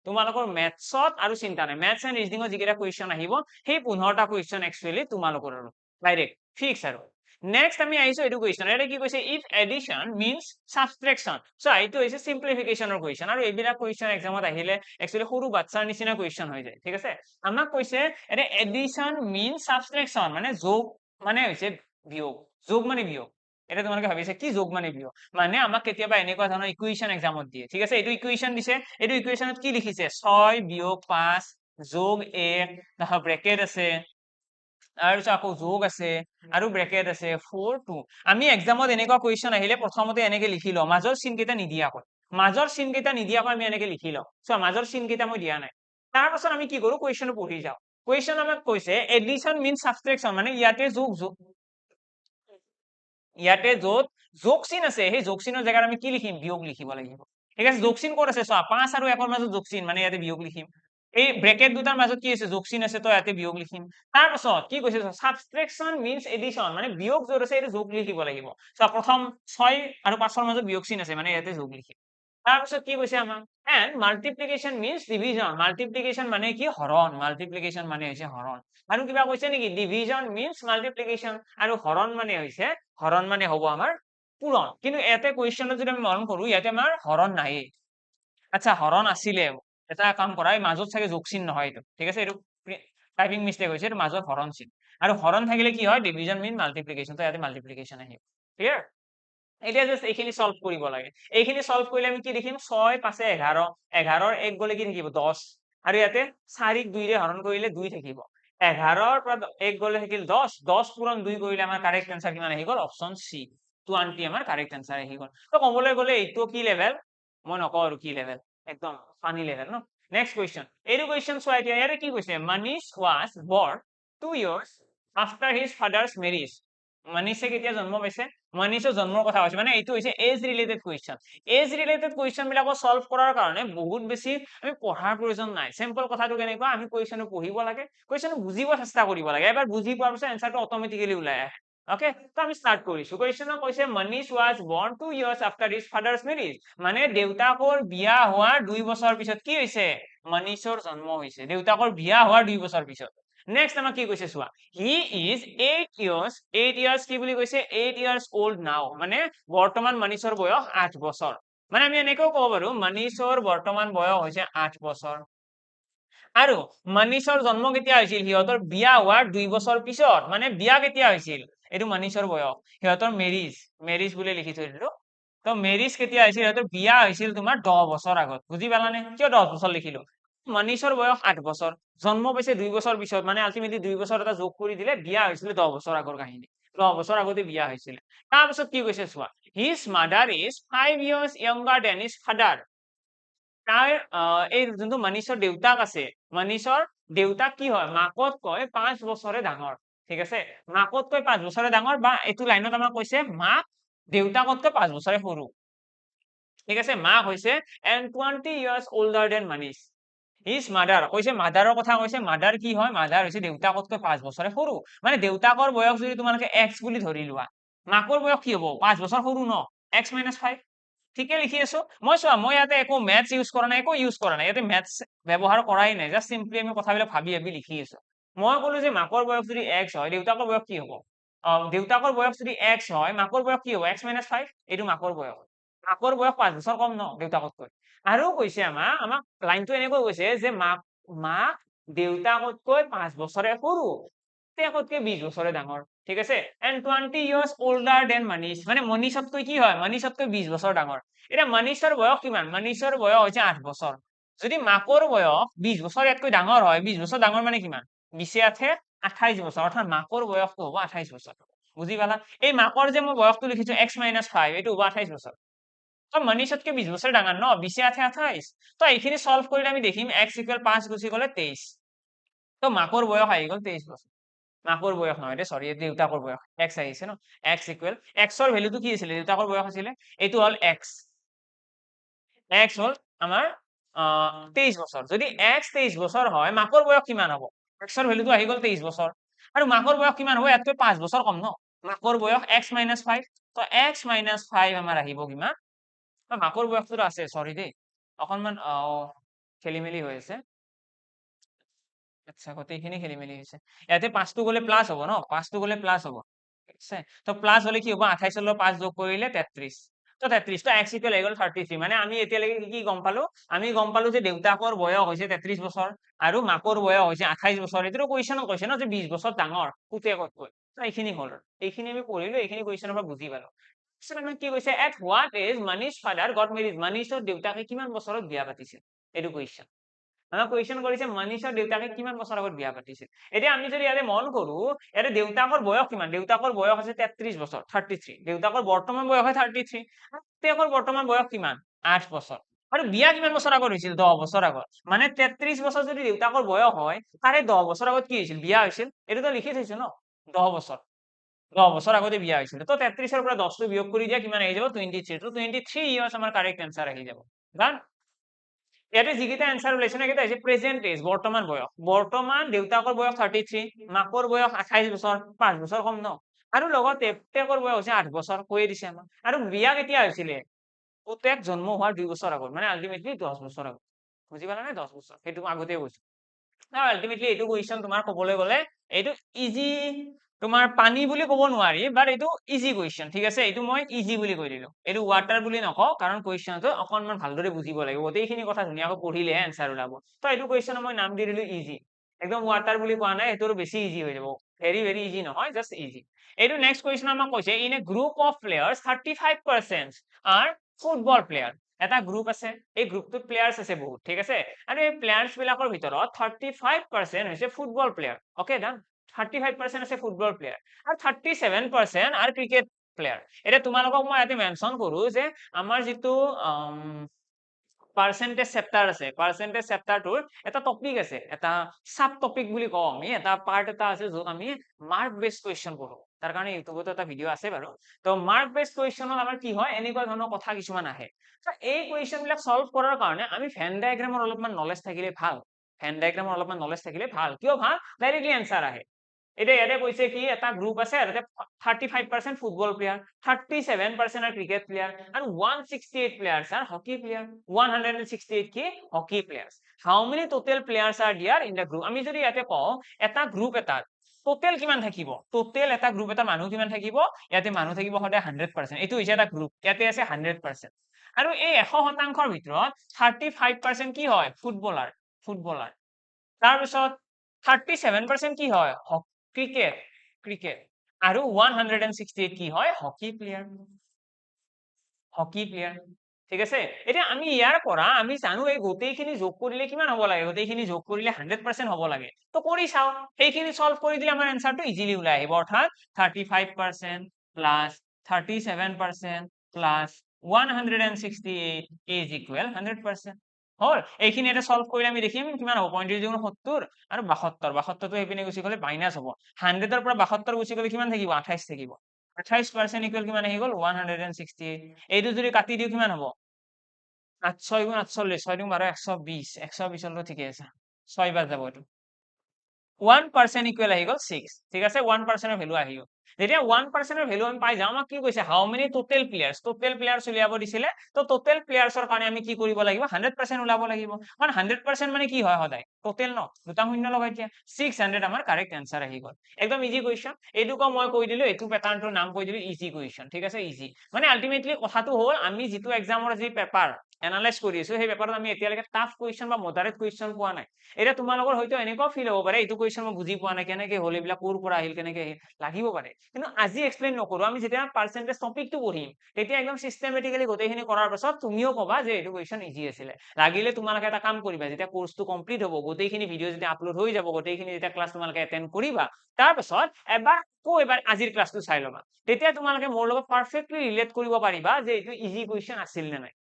তোমালোকৰ মেথছত আৰু চিন্তা নাই মেথছ এণ্ড ৰিজনিঙৰ যিকেইটা কুৱেশ্যন আহিব সেই 15টা কুৱেশ্যন একচুৱেলি তোমালোকৰ আৰু ডাইৰেক্ট ফিক্স আৰু নেক্সট আমি আহিছো এইটো কুৱেশ্যন এটা কি কৈছে ইফ এডিশ্যন মিন্স সাবট্ৰেকশ্যন সো এইটো হৈছে সিম্পলিফিকেশনৰ কুৱেশ্যন আৰু এইবিলাক কুৱেশ্যন এক্সামত আহিলে একচুৱেলি সৰু বাচ্চাৰ নিচিনা কুৱেশ্যন হৈ যায় ঠিক আছে আমাক কৈছে এটা এডিশ্যন মিন্স সাবট্ৰেকশ্যন মানে যোগ মানে হৈছে বিয়োগ যোগ মানে বিয়োগ এটা তোমালোকে ভাবিছে কি যোগ মানে বিয়োগ মানে আমাক কেতিয়াবা এনেকুৱা ধৰণৰ ইকুৱেশ্যন এক্সামত দিয়ে ঠিক আছে এইটো ইকুৱেশ্যন দিছে এইটো ইকুৱেশ্যনত কি লিখিছে 6 - 5 যোগ 1 ব্ৰেকেট আছে তাৰপিছত আকৌ যোগ আছে আৰু ব্ৰেকেট আছে 4 2 আমি এক্সামত এনেকুৱা কুৱেশ্যন আহিলে প্ৰথমতে এনেকে লিখি লওঁ মাজৰ চিন কেইটা নিদিয়াকৈ আমি এনেকে লিখি লওঁ চোৱা মাজৰ চিন কেইটা মই দিয়া নাই তাৰ পাছত আমি কি কৰো কুৱেশ্যনটো পঢ়ি যাওঁ কুৱেশ্যন আমাক কৈছে এডিশ্যন মিন্স সাবট্ৰেকশ্যন মানে ইয়াতে ইয়াতে য'ত যোগ চিন আছে সেই যোগ চিনৰ জেগাত আমি কি লিখিম বিয়োগ লিখিব লাগিব ঠিক আছে যোগ চিন ক'ত আছে চোৱা 5 আৰু 1 ৰ মাজত যোগ চিন মানে ইয়াতে বিয়োগ লিখিম এই ব্ৰেকেট দুটাৰ মাজত কি আছে যোগ চিন আছে তো ইয়াতে বিয়োগ লিখিম তাৰ পাছত কি কৈছে সাবট্ৰেকশ্যন মিন্স এডিশ্যন মানে বিয়োগ য'ত আছে এইটো যোগ লিখিব লাগিব চোৱা প্ৰথম 6 আৰু 5 ৰ মাজত বিয়োগ চিন আছে মানে ইয়াতে যোগ লিখিম তাৰ পাছত কি কৈছে আমাক and multiplication means division multiplication মানে কি হৰণ মাল্টিপ্লিকেশ্যন মানে হৈছে হৰণ আৰু কিবা কৈছে নেকি ডিভিজন মিন্স মাল্টিপ্লিকেশ্যন আৰু হৰণ মানে হ'ব আমাৰ পূৰণ কিন্তু ইয়াতে কুৱেশ্যনত যদি আমি মৰম কৰো ইয়াতে আমাৰ হৰণ নাই আচ্ছা হৰণ আছিলে এটা কাম কৰা এই মাজত চাগে যোগ চিন নহয় এইটো ঠিক আছে এইটো টাইপিং মিষ্টেক হৈছে এইটো মাজত হৰণ চিন আৰু হৰণ থাকিলে কি হয় ডিভিজন মিন মাল্টিপ্লিকেশ্যন তো ইয়াতে মাল্টিপ্লিকেশ্যন আহিব ক্লিয়াৰ এতিয়া জাস্ট এইখিনি সলভ কৰিব লাগে এইখিনি সলভ কৰিলে আমি কি লিখিম 6 5 11 11ৰ 1 গলে কি থাকিব 10 আৰু ইয়াতে 4 ক 2 ৰে হৰণ কৰিলে 2 থাকিব 11ৰ পৰা 1 গলে থাকিল 10 10 পূৰণ 2 কৰিলে আমাৰ কাৰেক্ট আনসাৰ কিমান আহি গল অপচন সি 20 আমাৰ কাৰেক্ট আনসাৰ আহি গল তো কবলৈ গলে এইটো কি লেভেল মই নকওঁ আৰু কি লেভেল একদম ফানি লেভেল ন নেক্সট কুৱেশ্যন এইটো কুৱেশ্যন চোৱা এতিয়া ইয়াতে কি কৈছে Manish was born 2 years after his father's marriage মনীষে কেতিয়া জন্ম পাইছে মনীষৰ জন্মৰ কথা কৈছে মানে এইটো হৈছে এজ ৰিলেটেড কুৱেশ্যন বিলাকো সলভ কৰাৰ কাৰণে বহুত বেছি আমি পঢ়াৰ প্ৰয়োজন নাই সিম্পল কথাটো কেনেকুৱা আমি কুৱেশ্যনটো পঢ়িব লাগে কুৱেশ্যনটো বুজিব চেষ্টা কৰিব লাগে এবাৰ বুজি পোৱাৰ পিছত এনসাৰটো অটোমেটিক্যালি ওলাই আহে ওকে তো আমি স্টাৰ্ট কৰিছো কুৱেশ্যনত কৈছে Manish was born 2 years after his father's marriage মানে দেউতাকৰ বিয়া হোৱাৰ 2 বছৰ পিছত কি হৈছে মনীষৰ জন্ম হৈছে দেউতাকৰ বিয়া হোৱাৰ 2 বছৰ পিছত নেক্সট আমাক কি কৈছে চোৱা হি ইজ 8 years কি বুলি কৈছে 8 years old now মানে বৰ্তমান মনীষৰ বয়স 8 বছৰ মানে আমি এনেকৈ ক'ব পাৰো মনীষৰ বৰ্তমান বয়স হৈছে 8 বছৰ আৰু মনীষৰ জন্ম কেতিয়া হৈছিল সিহঁতৰ বিয়া হোৱাৰ 2 বছৰ পিছত মানে বিয়া কেতিয়া হৈছিল এইটো মনীষৰ বয়স সিহঁতৰ মেৰিজ বুলি লিখি থৈ দিলো তো মেৰিজ কেতিয়া হৈছিল সিহঁতৰ বিয়া হৈছিল তোমাৰ 10 বছৰ আগত বুজি পালানে কিয় 10 বছৰ লিখিলো মনীষৰ বয়স 8 বছৰ জন্ম পাইছে 2 বছৰ পিছত মানে আলটিমেটলি 2 বছৰ এটা যোগ কৰি দিলে বিয়া হৈছিল 10 বছৰ আগৰ কাহিনী 10 বছৰ আগতে বিয়া হৈছিল তাৰ পিছত কি কৈছে চোৱা his mother is 5 years younger than his father তাৰ এই যোনটো মনীষৰ দেউতাক আছে মনীষৰ দেউতাক কি হয় মাকতকৈ 5 বছৰে ডাঙৰ ঠিক আছে মাকতকৈ 5 বছৰে ডাঙৰ বা এইটো লাইনত আমাক কৈছে মাক দেউতাকতকৈ 5 বছৰে সৰু ঠিক আছে মাক হৈছে and 20 years older than Manish his mother কৈছে মাদাৰৰ কথা কৈছে মাদাৰ কি হয় মাদাৰ হৈছে দেউতাকতকৈ 5 বছৰে সৰু মানে দেউতাকৰ বয়স যদি তোমালোকে x বুলি ধৰি লোৱা মাকৰ বয়স কি হ'ব 5 বছৰ সৰু ন x - 5 ঠিকে লিখি আছো মই চোৱা মই ইয়াতে একো ম্যাথছ ইউজ কৰা নাই ইয়াতে ম্যাথছ ব্যৱহাৰ কৰাই নাই জাস্ট সিম্পলি আমি কথাবিলাক ভাবি লিখি আছো মই ক'লো যে মাকৰ বয়স যদি x হয় দেউতাকৰ বয়স কি হ'ব দেউতাকৰ বয়স যদি x হয় মাকৰ বয়স কি হ'ব x - 5 এইটো মাকৰ বয়স 5 বছৰ কম ন দেউতাকতকৈ আৰু কৈছে আমাক লাইনটো এনেকৈ কৈছে যে মাক দেউতাকতকৈ 5 বছৰে সৰু দেউতাকতকৈ 20 বছৰে ডাঙৰ ঠিক আছে and 20 years older than Manish মানে মনীষতকৈ কি হয় মনীষতকৈ 20 বছৰ ডাঙৰ এতিয়া মনীষৰ বয়স কিমান মনীষৰ বয়স হৈছে 8 বছৰ যদি মাকৰ বয়স 20 বছৰ ইয়াতকৈ ডাঙৰ হয় 20 বছৰ ডাঙৰ মানে কিমান 20 আছে 28 বছৰ অৰ্থাৎ মাকৰ বয়সটো হ'ব 28 বছৰ বুজি পালা এই মাকৰ যে মই বয়সটো লিখিছো x - 5 এইটো হ'ব 28 বছৰ তো মনীষতকৈ 20 বছৰ ডাঙৰ ন 20 আছে 28 তো এইখিনি সলভ কৰিলে আমি দেখিম x = 5 গুচি গলে 23 তো মাকৰ বয়স আহি গল 23 বছৰ মাকৰ বয়স নহয় দেই সৰি দেউতাকৰ বয়স x আহিছে ন x = x ৰ ভ্যালুটো কি আছিল দেউতাকৰ বয়স আছিল এইটো হল x হল আমাৰ 23 বছৰ যদি x 23 বছৰ হয় মাকৰ বয়স কিমান হ'ব x ৰ ভ্যালুটো আহি গল 23 বছৰ আৰু মাকৰ বয়স কিমান হ'ব ইয়াতকৈ 5 বছৰ কম ন মাকৰ বয়স x - 5 তো x - 5 আমাৰ আহিব কিমান মাকৰ বয়সটো আছে সৰি দেই অকনমান খেলি মেলি হৈ আছে আচ্ছা গোটেইখিনি খেলি মেলি হৈছে ইয়াতে 5 টো গলে প্লাস হ'ব ন 5 টো গলে প্লাস হ'ব ঠিক আছে তো প্লাস হলে কি হ'ব 28 ৰ 5 যোগ কৰিলে 33 তো 33 তো x = 33 মানে আমি এতিয়ালৈকে কি গম পালো আমি গম পালো যে দেউতাকৰ বয়স হৈছে 33 বছৰ আৰু মাকৰ বয়স হৈছে 28 বছৰ এটো কুৱেশ্যনত কৈছে ন যে 20 বছৰ ডাঙৰ পুতেকতকৈ তো এইখিনি হ'ল এইখিনি আমি পঢ়িলো এইখিনি কুৱেশ্যনৰ পৰা বুজি পালো কি কৈছে at what age Manish father got married মনীষৰ দেউতাকে কিমান বছৰত বিয়া পাতিছিল এইটো কুৱেশ্যন আমাক কুৱেশ্যন কৰিছে মনীষৰ দেউতাকে কিমান বছৰ আগত বিয়া পাতিছিল। এতিয়া আমি যদি ইয়াতে মন কৰো ইয়াতে দেউতাকৰ বয়স কিমান, দেউতাকৰ বয়স আছে 33 বছৰ 33, দেউতাকৰ বৰ্তমান বয়স হয় 33, দেউতাকৰ বৰ্তমান বয়স কিমান 8 বছৰ, আৰু বিয়া কিমান বছৰ আগত হৈছিল 10 বছৰ আগত, মানে 33 বছৰ যদি দেউতাকৰ বয়স হয় তাৰে 10 বছৰ আগত কি হৈছিল, বিয়া হৈছিল, এইটোতো লিখি থৈছো ন 10 বছৰ 10 বছৰ আগতে বিয়া হৈছিল। তো 33-ৰ পৰা 10টো বিয়োগ কৰি দিয়া কিমান আহি যাব 23, তো 23 ইয়াৰ্স আমাৰ কাৰেক্ট এনসাৰ আহি যাব। কাৰণ ইয়াতে যিকেইটা এনসাৰ ওলাইছে সেইকেইটা হৈছে প্ৰেজেন্ট এজ, বৰ্তমান বয়স, বৰ্তমান দেউতাকৰ বয়স 33, মাকৰ বয়স 28 বছৰ, 5 বছৰ কম ন, আৰু লগতে পুতেকৰ বয়স হৈছে 8 বছৰ, কৈয়ে দিছে আমাক, আৰু বিয়া কেতিয়া হৈছিলে, পুতেক জন্ম হোৱাৰ 2 বছৰ আগত, মানে আলটিমেটলি 10 বছৰ আগত, বুজি পালা নে, 10 বছৰ, সেইটো আগতে কৈছো। আলটিমেটলি এইটো কুৱেশ্যন তোমাৰ ক'বলৈ গ'লে এইটো ইজি, তোমাৰ পানী বুলি ক'ব নোৱাৰি, বাট এইটো ইজি কুৱেশ্যন, ঠিক আছে, এইটো মই ইজি বুলি কৈ দিলো, এইটো ৱাটাৰ বুলি নকওঁ, কাৰণ কুৱেশ্যনটো অকনমান ভালদৰে বুজিব লাগিব, গোটেইখিনি কথা ধুনীয়াকৈ পঢ়িলেহে এনসাৰ ওলাব। তো এইটো কুৱেশ্যনৰ মই নাম দি দিলো ইজি, একদম ৱাটাৰ বুলি কোৱা নাই, এইটো বেছি ইজি হৈ যাব, ভেৰি ভেৰি ইজি নহয়, জাষ্ট ইজি। এইটো নেক্সট কুৱেশ্যন আমাক কৈছে in a group of players 35% are football player, এটা গ্ৰুপ আছে, এই গ্ৰুপটোত প্লেয়াৰ্স আছে বহুত, ঠিক আছে, আৰু এই প্লেয়াৰ্স বিলাকৰ ভিতৰত 35% হৈছে ফুটবল প্লেয়াৰ, অকে ডান, 35% আছে ফুটবল প্লেয়াৰ, আৰু 37% আৰু ক্ৰিকেট প্লেয়াৰ। এতিয়া তোমালোকক মই ইয়াতে মেনশ্যন কৰো যে আমাৰ যিটো পাৰ্চেন্টেজ চেপ্টাৰ আছে, পাৰ্চেন্টেজ চেপ্টাৰটোৰ এটা টপিক আছে, এটা সাব টপিক বুলি কওঁ আমি, এটা পাৰ্ট এটা আছে য'ত আমি মাৰ্ক বেস্ড কুৱেশ্যন পঢ়ো, তাৰ কাৰণে ইউটিউবতো এটা ভিডিঅ' আছে বাৰু। তো মাৰ্ক বেস্ড কুৱেশ্যনত আমাৰ কি হয়, এনেকুৱা ধৰণৰ কথা কিছুমান আহে, এই কুৱেশ্যন বিলাক সলভ কৰাৰ কাৰণে আমি ভেন ডায়াগ্ৰামৰ অলপমান নলেজ থাকিলে ভাল, ভেন ডায়াগ্ৰামৰ অলপমান নলেজ থাকিলে ভাল, কিয় ভাল, ডাইৰেক্টলি এনসাৰ আহে। এতিয়া ইয়াতে কৈছে কি এটা গ্ৰুপ আছে, তাতে 35% football player, 37% are cricket player, and 168 players are hockey player, 168 কি hockey players. How many total players are there in the group? আমি যদি ইয়াতে কওঁ এটা গ্ৰুপ এটাত টোটেল কিমান থাকিব, টোটেল এটা গ্ৰুপ এটা মানুহ কিমান থাকিব, ইয়াতে মানুহ থাকিব সদায় 100%, এইটো হৈছে এটা গ্ৰুপ, ইয়াতে আছে 100%, আৰু এই 100%ৰ ভিতৰত 35% কি হয়, ফুটবলাৰ, ফুটবলাৰ, তাৰপিছত 37% কি হয়, ক্ৰিকেট, ক্ৰিকেট, আৰু 168 কি হয়, হকি প্লেয়াৰ, হকি প্লেয়াৰ, ঠিক আছে। এতিয়া আমি ইয়াৰ পৰা আমি জানো এই গোটেইখিনি যোগ কৰিলে কিমান হ'ব লাগে, গোটেইখিনি যোগ কৰিলে 100% হ'ব লাগে, তো কৰি চাও, সেইখিনি সলভ কৰি দিলে আমাৰ এনসাৰটো ইজিলি ওলাই আহিব, অৰ্থাৎ 35% প্লাস 37% প্লাস 168 is equal 100%, হল, এইখিনি এটা সলভ কৰিলে আমি দেখিম কিমান হ'ব, 35 × 70 আৰু 72, 72টো এইপিনে গুচি গ'লে মাইনাস হ'ব, 100ৰ পৰা 72 গুচি গ'লে কিমান থাকিব, 28 থাকিব, 28% ইকুৱেল কিমান আহি গ'ল 168, এইটো যদি কাটি দিও কিমান হ'ব, 8 6 × 48, 6 × 12 120, 120 হলেতো ঠিকে আছে, 6 বাৰ যাব এইটো, 1% ইকুৱেল আহি গ'ল 6, ঠিক আছে, 1%ৰ ভ্যালু আহি গ'ল। যেতিয়া 1%ৰ ভ্যালু আমি পাই যাওঁ, আমাক কি কৈছে, হাউ মেনি টোটেল প্লেয়াৰ্স, টোটেল প্লেয়াৰ্স উলিয়াব দিছিলে, তো টোটেল প্লেয়াৰ্সৰ কাৰণে আমি কি কৰিব লাগিব, 100% ওলাব লাগিব, কাৰণ 100% মানে কি হয়, সদায় টোটেল ন, দুটা শূন্য লগাই দিয়া, 600 আমাৰ কাৰেক্ট এনসাৰ আহি গ'ল, একদম ইজি কুৱেশ্যন, এইটোকো মই কৈ দিলো, এইটো প্যাটাৰ্নটোৰ নাম কৈ দিলো ইজি কুৱেশ্যন, ঠিক আছে, ইজি, মানে আলটিমেটলি কথাটো হ'ল আমি যিটো এক্সামৰ যি পেপাৰ এনালাইজ কৰি আছো, সেই পেপাৰত আমি এতিয়ালৈকে টাফ কুৱেশ্যন বা মডাৰেট কুৱেশ্যন পোৱা নাই। এতিয়া তোমালোকৰ হয়তো এনেকুৱা ফিল হ'ব পাৰে এইটো কুৱেশ্যন মই বুজি পোৱা নাই, কেনেকে হ'ল, এইবিলাক ক'ৰ পৰা আহিল, কেনেকে আহিল, লাগিব পাৰে, কিন্তু আজি এক্সপ্লেইন নকৰো, আমি যেতিয়া পাৰ্চেন্টেজ টপিকটো পঢ়িম তেতিয়া একদম সিস্টেমেটিক্যালি গোটেইখিনি কৰাৰ পাছত তুমিও ক'বা যে এইটো কুৱেশ্যন ইজি আছিলে। লাগিলে তোমালোকে এটা কাম কৰিবা, যেতিয়া কোৰ্সটো কমপ্লিট হ'ব, গোটেইখিনি ভিডিঅ' যেতিয়া আপলোড হৈ যাব, গোটেইখিনি যেতিয়া ক্লাছ তোমালোকে এটেন্ড কৰিবা, তাৰ পাছত এবাৰ আজিৰ ক্লাছটো চাই ল'বা, তেতিয়া তোমালোকে মোৰ লগত পাৰফেক্টলি ৰিলেট কৰিব পাৰিবা যে এইটো ইজি কুৱেশ্যন আছিল নে নাই।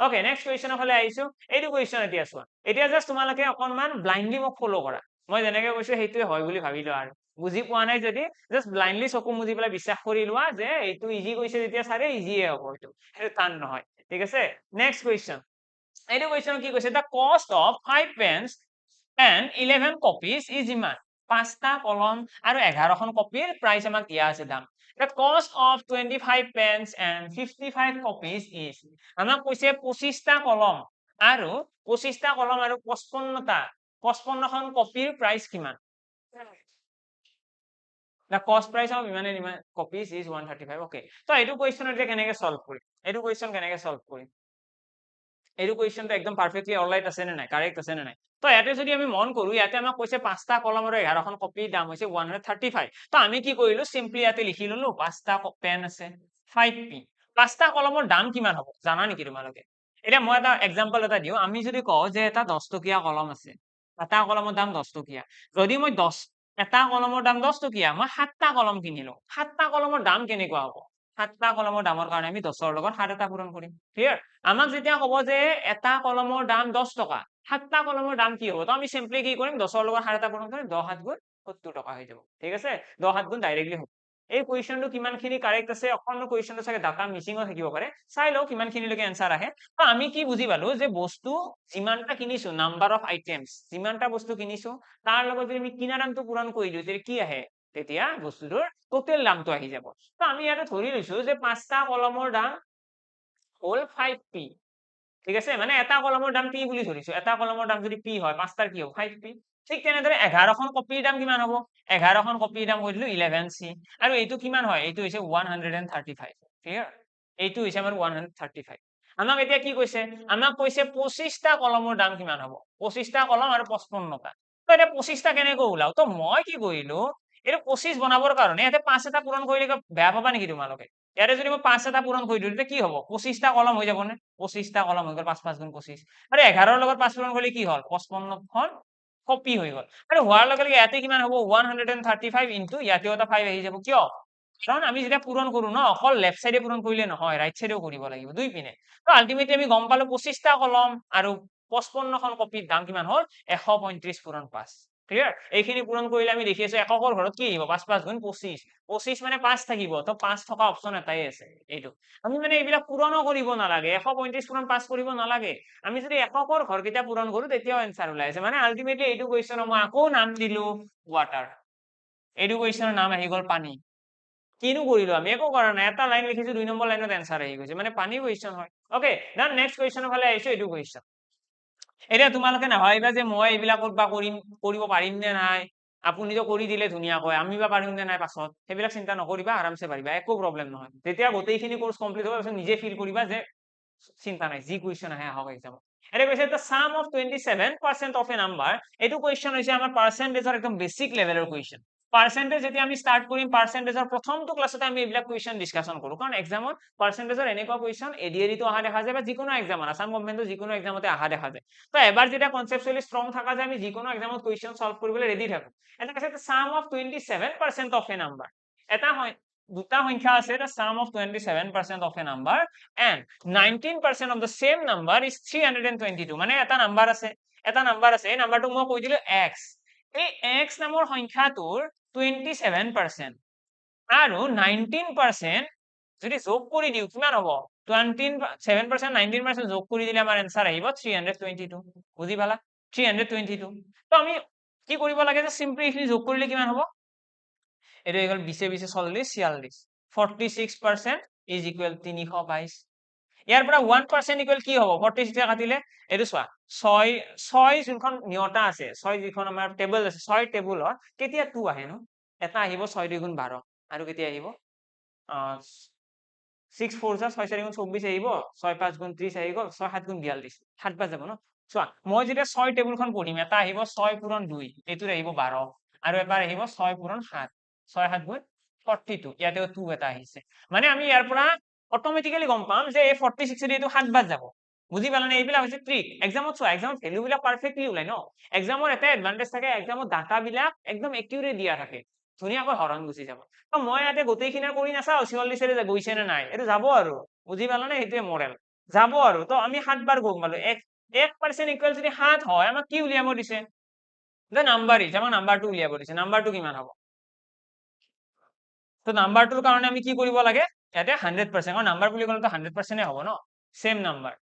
ওকে, নেক্সট কুৱেশ্যনৰ ফালে আহিছো, এইটো কুৱেশ্যন এতিয়া চোৱা, এতিয়া জাষ্ট তোমালোকে অকনমান ব্লাইণ্ডলি মোক ফলো কৰা, মই যেনেকে কৈছো সেইটোৱে হয় বুলি ভাবি লোৱা, আৰু বুজি পোৱা নাই যদি জাষ্ট ব্লাইণ্ডলি চকু মুজি পেলাই বিশ্বাস কৰি লোৱা যে এইটো ইজি কৈছে, যেতিয়া চাৰে ইজিয়ে হ'ব, সেইটো টান নহয়, ঠিক আছে। নেক্সট কুৱেশ্যন, এইটো কুৱেশ্যন কি কৈছে, the cost of 5 pens and 11 copies is ইমান, 5টা কলম আৰু 11খন কপিৰ প্ৰাইচ আমাক দিয়া আছে দাম। The cost of 25 pens and 55 copies is, আমাক কৈছে 25টা কলম আৰু 55খন কপিৰ প্ৰাইচ কিমান। The cost price of ইমান copies is 135, okay, তো এইটো কুৱেশ্যন এতিয়া কেনেকে সলভ কৰিম, এইটো কুৱেশ্যন কেনেকে সলভ কৰিম, এইটো কুৱেশ্যনটো একদম পাৰফেক্টলি অলৰাইট আছে নে নাই, কাৰেক্ট আছে নে নাই। তো ইয়াতে যদি আমি মন কৰো, ইয়াতে আমাক কৈছে 5টা কলম আৰু 11খন কপিৰ দাম হৈছে 135, তো আমি কি কৰিলো, সিম্পলি ইয়াতে লিখি ললো 5টা পেন আছে 5p, 5টা কলমৰ দাম কিমান হ'ব জানা নেকি তোমালোকে, এতিয়া মই এটা এক্সাম্পল এটা দিওঁ আমি যদি কওঁ যে এটা 10 টকীয়া কলম আছে এটা কলমৰ দাম 10 টকীয়া যদি মই এটা কলমৰ দাম 10 টকীয়া মই 7টা কলম কিনিলো 7টা কলমৰ দাম কেনেকুৱা হ'ব 7টা কলমৰ দামৰ কাৰণে আমি 10ৰ লগত 7 এটা পূৰণ কৰিম ক্লিয়াৰ আমাক যেতিয়া ক'ব যে এটা কলমৰ দাম 10 টকা 7টা কলমৰ দাম কি হ'ব তো আমি সিম্পলি কি কৰিম 10ৰ লগত 7 এটা পূৰণ কৰিম 10 7 গুণ 70 টকা হৈ যাব ঠিক আছে 10 7 গুণ ডাইৰেক্টলি হ'ব এই কুৱেশ্যনটো কিমানখিনি কাৰেক্ট আছে অকণমান কুৱেশ্যনটো চাগে ডাটা মিছিঙো থাকিব পাৰে চাই লওঁ কিমানখিনিলৈকে এনসাৰ আহে তো আমি কি বুজি পালো যে বস্তু যিমানটা কিনিছো নাম্বাৰ অফ আইটেমছ যিমানটা বস্তু কিনিছো তাৰ লগত যদি আমি কিনা দামটো পূৰণ কৰি দিওঁ তেতিয়া কি আহে তেতিয়া বস্তুটোৰ টোটেল দামটো আহি যাব তো আমি ইয়াতে ধৰি লৈছো যে 5টা কলমৰ দাম হ'ল 5p ঠিক আছে মানে এটা কলমৰ দাম p বুলি ধৰিছো এটা কলমৰ দাম যদি p হয় 5টাৰ কি হ'ব 5p ঠিক তেনেদৰে 11খন কপিৰ দাম কিমান হ'ব 11খন কপিৰ দাম কৈ দিলো 11c আৰু এইটো কিমান হয় এইটো হৈছে 135 ক্লিয়াৰ এইটো হৈছে আমাৰ 135 আমাক এতিয়া কি কৈছে আমাক কৈছে 25টা কলমৰ দাম কিমান হ'ব 25টা কলম আৰু 55টা তো এতিয়া 25টা কেনেকৈ ওলাও তো মই কি কৰিলো এইটো 25 বনাবৰ কাৰণে ইয়াতে 5 এটা পূৰণ কৰিলে বেয়া পাবা নেকি তোমালোকে ইয়াতে যদি মই 5 এটা পূৰণ কৰি দিওঁ তেতিয়া কি হ'ব 25টা কলম হৈ যাব নে 25টা কলম হৈ গ'ল 5 5 গুণ 25 আৰু 11ৰ লগত 5 পূৰণ কৰিলে কি হ'ল 55খন কপি হৈ গ'ল আৰু হোৱাৰ লগে লগে ইয়াতে কিমান হ'ব 135 ইনটু ইয়াতেও এটা 5 আহি যাব কিয় কাৰণ আমি যেতিয়া পূৰণ কৰো ন অকল লেফট সাইডে পূৰণ কৰিলে নহয় ৰাইট সাইডেও কৰিব লাগিব দুই পিনে তো আলটিমেটলি আমি গম পালো 25টা কলম আৰু 55খন কপিৰ দাম কিমান হ'ল 135 পূৰণ 5 ক্লিয়াৰ এইখিনি পূৰণ কৰিলে আমি দেখি আছো এককৰ ঘৰত কি আহিব 5 5 গুণ 25 25 মানে 5 থাকিব তো 5 থকা অপচন এটাই আছে এইটো আমি মানে এইবিলাক পূৰণো কৰিব নালাগে 135 পূৰণ 5 কৰিব নালাগে আমি যদি এককৰ ঘৰকেইটা পূৰণ কৰো তেতিয়াও এনসাৰ ওলাই আছে মানে আলটিমেটলি এইটো কুৱেশ্যনৰ মই আকৌ নাম দিলো ৱাটাৰ এইটো কুৱেশ্যনৰ নাম আহি গ'ল পানী কিনো কৰিলো আমি একো কৰা নাই এটা লাইন লিখিছো 2 নম্বৰ লাইনত এনসাৰ আহি গৈছে মানে পানী কুৱেশ্যন হয় ওকে দেন নেক্সট কুৱেশ্যনৰ ফালে আহিছো এইটো কুৱেশ্যন এতিয়া তোমালোকে নাভাবিবা যে মই এইবিলাকত বা কৰিব পাৰিম নে নাই আপুনিতো কৰি দিলে ধুনীয়াকৈ আমি বা পাৰিম নে নাই পাছত সেইবিলাক চিন্তা নকৰিবা আৰামছে পাৰিবা একো প্ৰব্লেম নহয় যেতিয়া গোটেইখিনি কোৰ্স কমপ্লিট হ'ব তাৰপিছত নিজে ফিল কৰিবা যে চিন্তা নাই যি কুৱেশ্যন আহে আহক এক্সামত এটা কৈছে the sum of 27% of a number এইটো কুৱেশ্যন হৈছে আমাৰ পাৰ্চেন্টেজৰ একদম বেসিক লেভেলৰ কুৱেশ্যন পাৰ্সেন্টেজ যেতিয়া আমি স্টাৰ্ট কৰিম পাৰ্সেন্টেজৰ প্ৰথমটো ক্লাছতে আমি এইবিলাক কুৱেশ্যন ডিসকাশন কৰো কাৰণ এক্সামত পাৰ্সেন্টেজৰ এনেকুৱা কুৱেশ্যন এডিআৰিটো অহা দেখা যায় বা যিকোনো এক্সামত আসাম গভৰ্ণমেণ্টৰ যিকোনো এক্সামতে অহা দেখা যায় তো এবাৰ যেতিয়া কনসেপচুয়ালি স্ট্ৰং থাকা যায় আমি যিকোনো এক্সামত কুৱেশ্যন সলভ কৰিবলৈ ৰেডি থাকো এটা কৈছে সাম অফ 27% অফ এ নাম্বাৰ এটা হয় দুটা সংখ্যা আছে the sum of 27% of a number and 19% of the same number is 322 মানে এটা নাম্বাৰ আছে এই নাম্বাৰটো মই কৈ দিলো x এই x নামৰ সংখ্যাটোৰ 27% আৰু 19% যদি যোগ কৰি দিও কিমান হ'ব 27% 19% যোগ কৰি দিলে আমাৰ এনসাৰ আহিব 322 বুজি পালা 322 তো আমি কি কৰিব লাগে যে সিম্পলি এইখিনি যোগ কৰিলে কিমান হ'ব এটা হৈ গ'ল 20 20 40 46 46% is equal 322 ইয়াৰ পৰা 1% ইকুৱেল কি হ'ব 46 কাটিলে এইটো চোৱা 6 যোনখন নিয়তা আছে 6 যিখন আমাৰ টেবল আছে 6 টেবুলত কেতিয়া 2 আহে নো এটা আহিব 6 2 গুণ 12 আৰু কেতিয়া আহিব 6 4 6 4 গুণ 24 আহিব 6 5 গুণ 30 আহি গ'ল 6 7 গুণ 42 7 বাৰ যাব ন চোৱা মই যেতিয়া 6 টেবুলখন পঢ়িম এটা আহিব 6 পূৰণ 2 এইটোৰ আহিব 12 আৰু এবাৰ আহিব 6 পূৰণ 7 6 7 গুণ 42 ইয়াতেও 2 এটা আহিছে মানে আমি ইয়াৰ পৰা অটোমেটিক্যালি গম পাম যে এই 46 এৰ এইটো 7 বাৰ যাব বুজি পালা নে এইবিলাক হৈছে ট্ৰিক এক্সামত চোৱা এক্সামত ভ্যালু বিলাক পাৰফেক্টলি ওলাই ন এক্সামৰ এটা এডভান্টেজ থাকে এক্সামত ডাটা বিলাক একদম একিউৰেট দিয়া থাকে ধুনীয়াকৈ হৰণ গুচি যাব তো মই ইয়াতে গোটেইখিনি কৰি নাচাও 46 এৰ গৈছে নে নাই এইটো যাব আৰু বুজি পালা নে এইটোৱে মডেল যাব আৰু তো আমি 7 বাৰ গম পালো 1% ইকুৱেল যদি 7 হয় আমাক কি উলিয়াব দিছে the number is আমাক নাম্বাৰটো উলিয়াব দিছে নাম্বাৰটো কিমান হ'ব তো নাম্বাৰটোৰ কাৰণে আমি কি কৰিব লাগে ইয়াতে 100% কাৰণ নাম্বাৰ বুলি ক'লে তো 100% হ'ব ন সেম নাম্বাৰ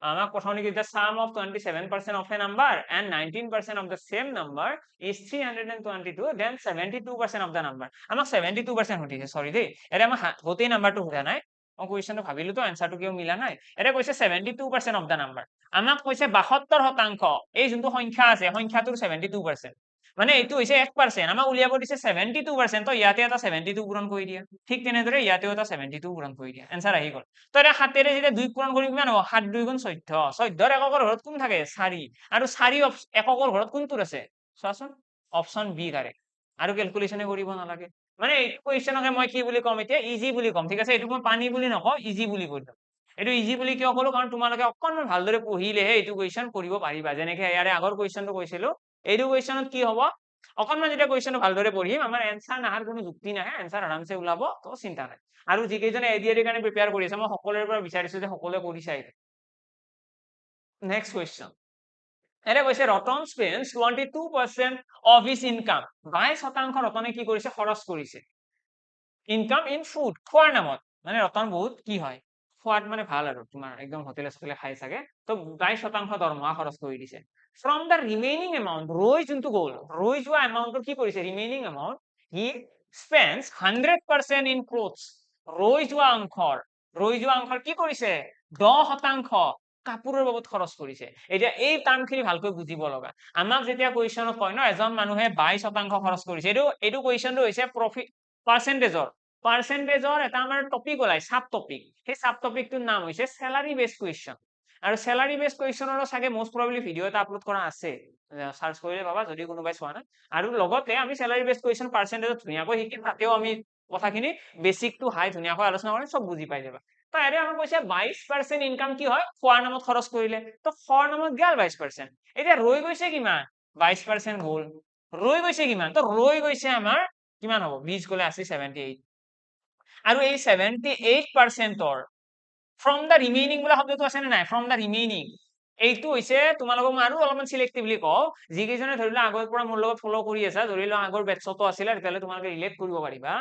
আমাক প্ৰথমে কি the sum of 27% of a number and 19% of the same number is 322 then 72% of the number আমাক 72% সুধিছে সৰি দেই এটা আমাক গোটেই নাম্বাৰটো সোধা নাই মই কুৱেশ্যনটো ভাবিলো তো আনসাৰটো কিয় মিলা নাই এটা কৈছে 72% of the number আমাক কৈছে 72% এই যোনটো সংখ্যা আছে সংখ্যাটোৰ 72% মানে এইটো হৈছে 1% আমাক উলিয়াব দিছে 72% তো ইয়াতে এটা 72 পূৰণ কৰি দিয়া ঠিক তেনেদৰে ইয়াতেও এটা 72 পূৰণ কৰি দিয়া আনসাৰ আহি গ'ল তো এটা 7 এৰে যেতিয়া 2 পূৰণ কৰি কিমান হ'ব 7 2 গুণ 14 14 ৰ এককৰ ঘৰত কোন থাকে 4 আৰু 4 এককৰ ঘৰত কোনটোৰ আছে চোৱাচোন অপচন বি কাৰেক্ট আৰু ক্যালকুলেশনে কৰিব নালাগে মানে এই কুৱেশ্যনকে মই কি বুলি কম এতিয়া ইজি বুলি কম ঠিক আছে এইটো মই পানী বুলি নকওঁ ইজি বুলি কৈ দিম এইটো ইজি বুলি কিয় ক'লো কাৰণ তোমালোকে অকণমান ভালদৰে পঢ়িলেহে এইটো কুৱেশ্যন কৰিব পাৰিবা যেনেকে ইয়াৰে আগৰ কুৱেশ্যনটো কৈছিলো এইটো কুৱেশ্যনত কি হ'ব অকণমান যেতিয়া কুৱেশ্যনটো ভালদৰে পঢ়িম আমাৰ এনচাৰ নাহাৰ কোনো যুক্তি নাহে এনচাৰ আৰামছে ওলাব তো চিন্তা নাই আৰু যিকেইজনে এডিআৰিৰ কাৰণে প্ৰিপেয়াৰ কৰি আছে মই সকলোৰে পৰা বিচাৰিছো যে সকলোৱে কৰিছে নেক্সট কুৱেশ্যন এনে কৈছে Ratan Spence 22% of his income 22% ৰতনে কি কৰিছে খৰচ কৰিছে ইনকাম ইন ফুড খোৱাৰ নামত মানে ৰতন বহুত কি হয় খোৱাত মানে ভাল আৰু তোমাৰ একদম হোটেলে চোটেলে খাই চাগে তো 22% দৰমহা খৰচ কৰি দিছে ফ্ৰম দ্য ৰিমেইনিং এমাউণ্ট ৰৈ যোনটো গ'ল ৰৈ যোৱা এমাউণ্টৰ কি কৰিছে remaining amount he Spence 100% in clothes ৰৈ যোৱা অংশৰ কি কৰিছে 10% কাপোৰৰ বাবদ খৰচ কৰিছে এতিয়া এই টাৰ্মখিনি ভালকৈ বুজিব লগা আমাক যেতিয়া কুৱেশ্যনত কয় ন এজন মানুহে 22% খৰচ কৰিছে এইটো কুৱেশ্যনটো হৈছে প্ৰফিট পাৰ্চেন্টেজৰ এটা আমাৰ টপিক ওলাই সাব টপিক সেই সাব টপিকটোৰ নাম হৈছে স্যালাৰি বেস কুৱেশ্যন আৰু স্যালাৰি বেস কুৱেশ্যনৰো চাগে মোস্ট প্ৰবাবলি ভিডিও এটা আপলোড কৰা আছে সাৰ্চ কৰিলে পাবা যদি কোনোবাই চোৱা নাই আৰু লগতে আমি স্যালাৰি বেস কুৱেশ্যন পাৰ্চেন্টেজত ধুনীয়াকৈ শিকিম তাতেও আমি কথাখিনি বেসিক টু হাই ধুনীয়াকৈ আলোচনা কৰিম সব বুজি পাই যাবা তো এনে আমাক কৈছে 22% ইনকাম কি হয় খোৱাৰ নামত খৰচ কৰিলে তো খোৱাৰ নামত গেল 22% এতিয়া ৰৈ গৈছে কিমান 22% গ'ল ৰৈ গৈছে কিমান তো ৰৈ গৈছে আমাৰ কিমান হ'ব 20 গলে আছে 78 আৰু এই 78%ৰ ফ্ৰম দ্য ৰিমেইনিং বোলা শব্দটো আছে নে নাই ফ্ৰম দ্য ৰিমেইনিং এইটো হৈছে তোমালোকক মই আৰু অলপমান সিলেক্টিভলি কওঁ যিকেইজনে ধৰি লোৱা আগৰ পৰা মোৰ লগত ফলো কৰি আছা ধৰি লোৱা আগৰ বেটছতো আছিলে তেতিয়াহ'লে তোমালোকে ৰিলেট কৰিব পাৰিবা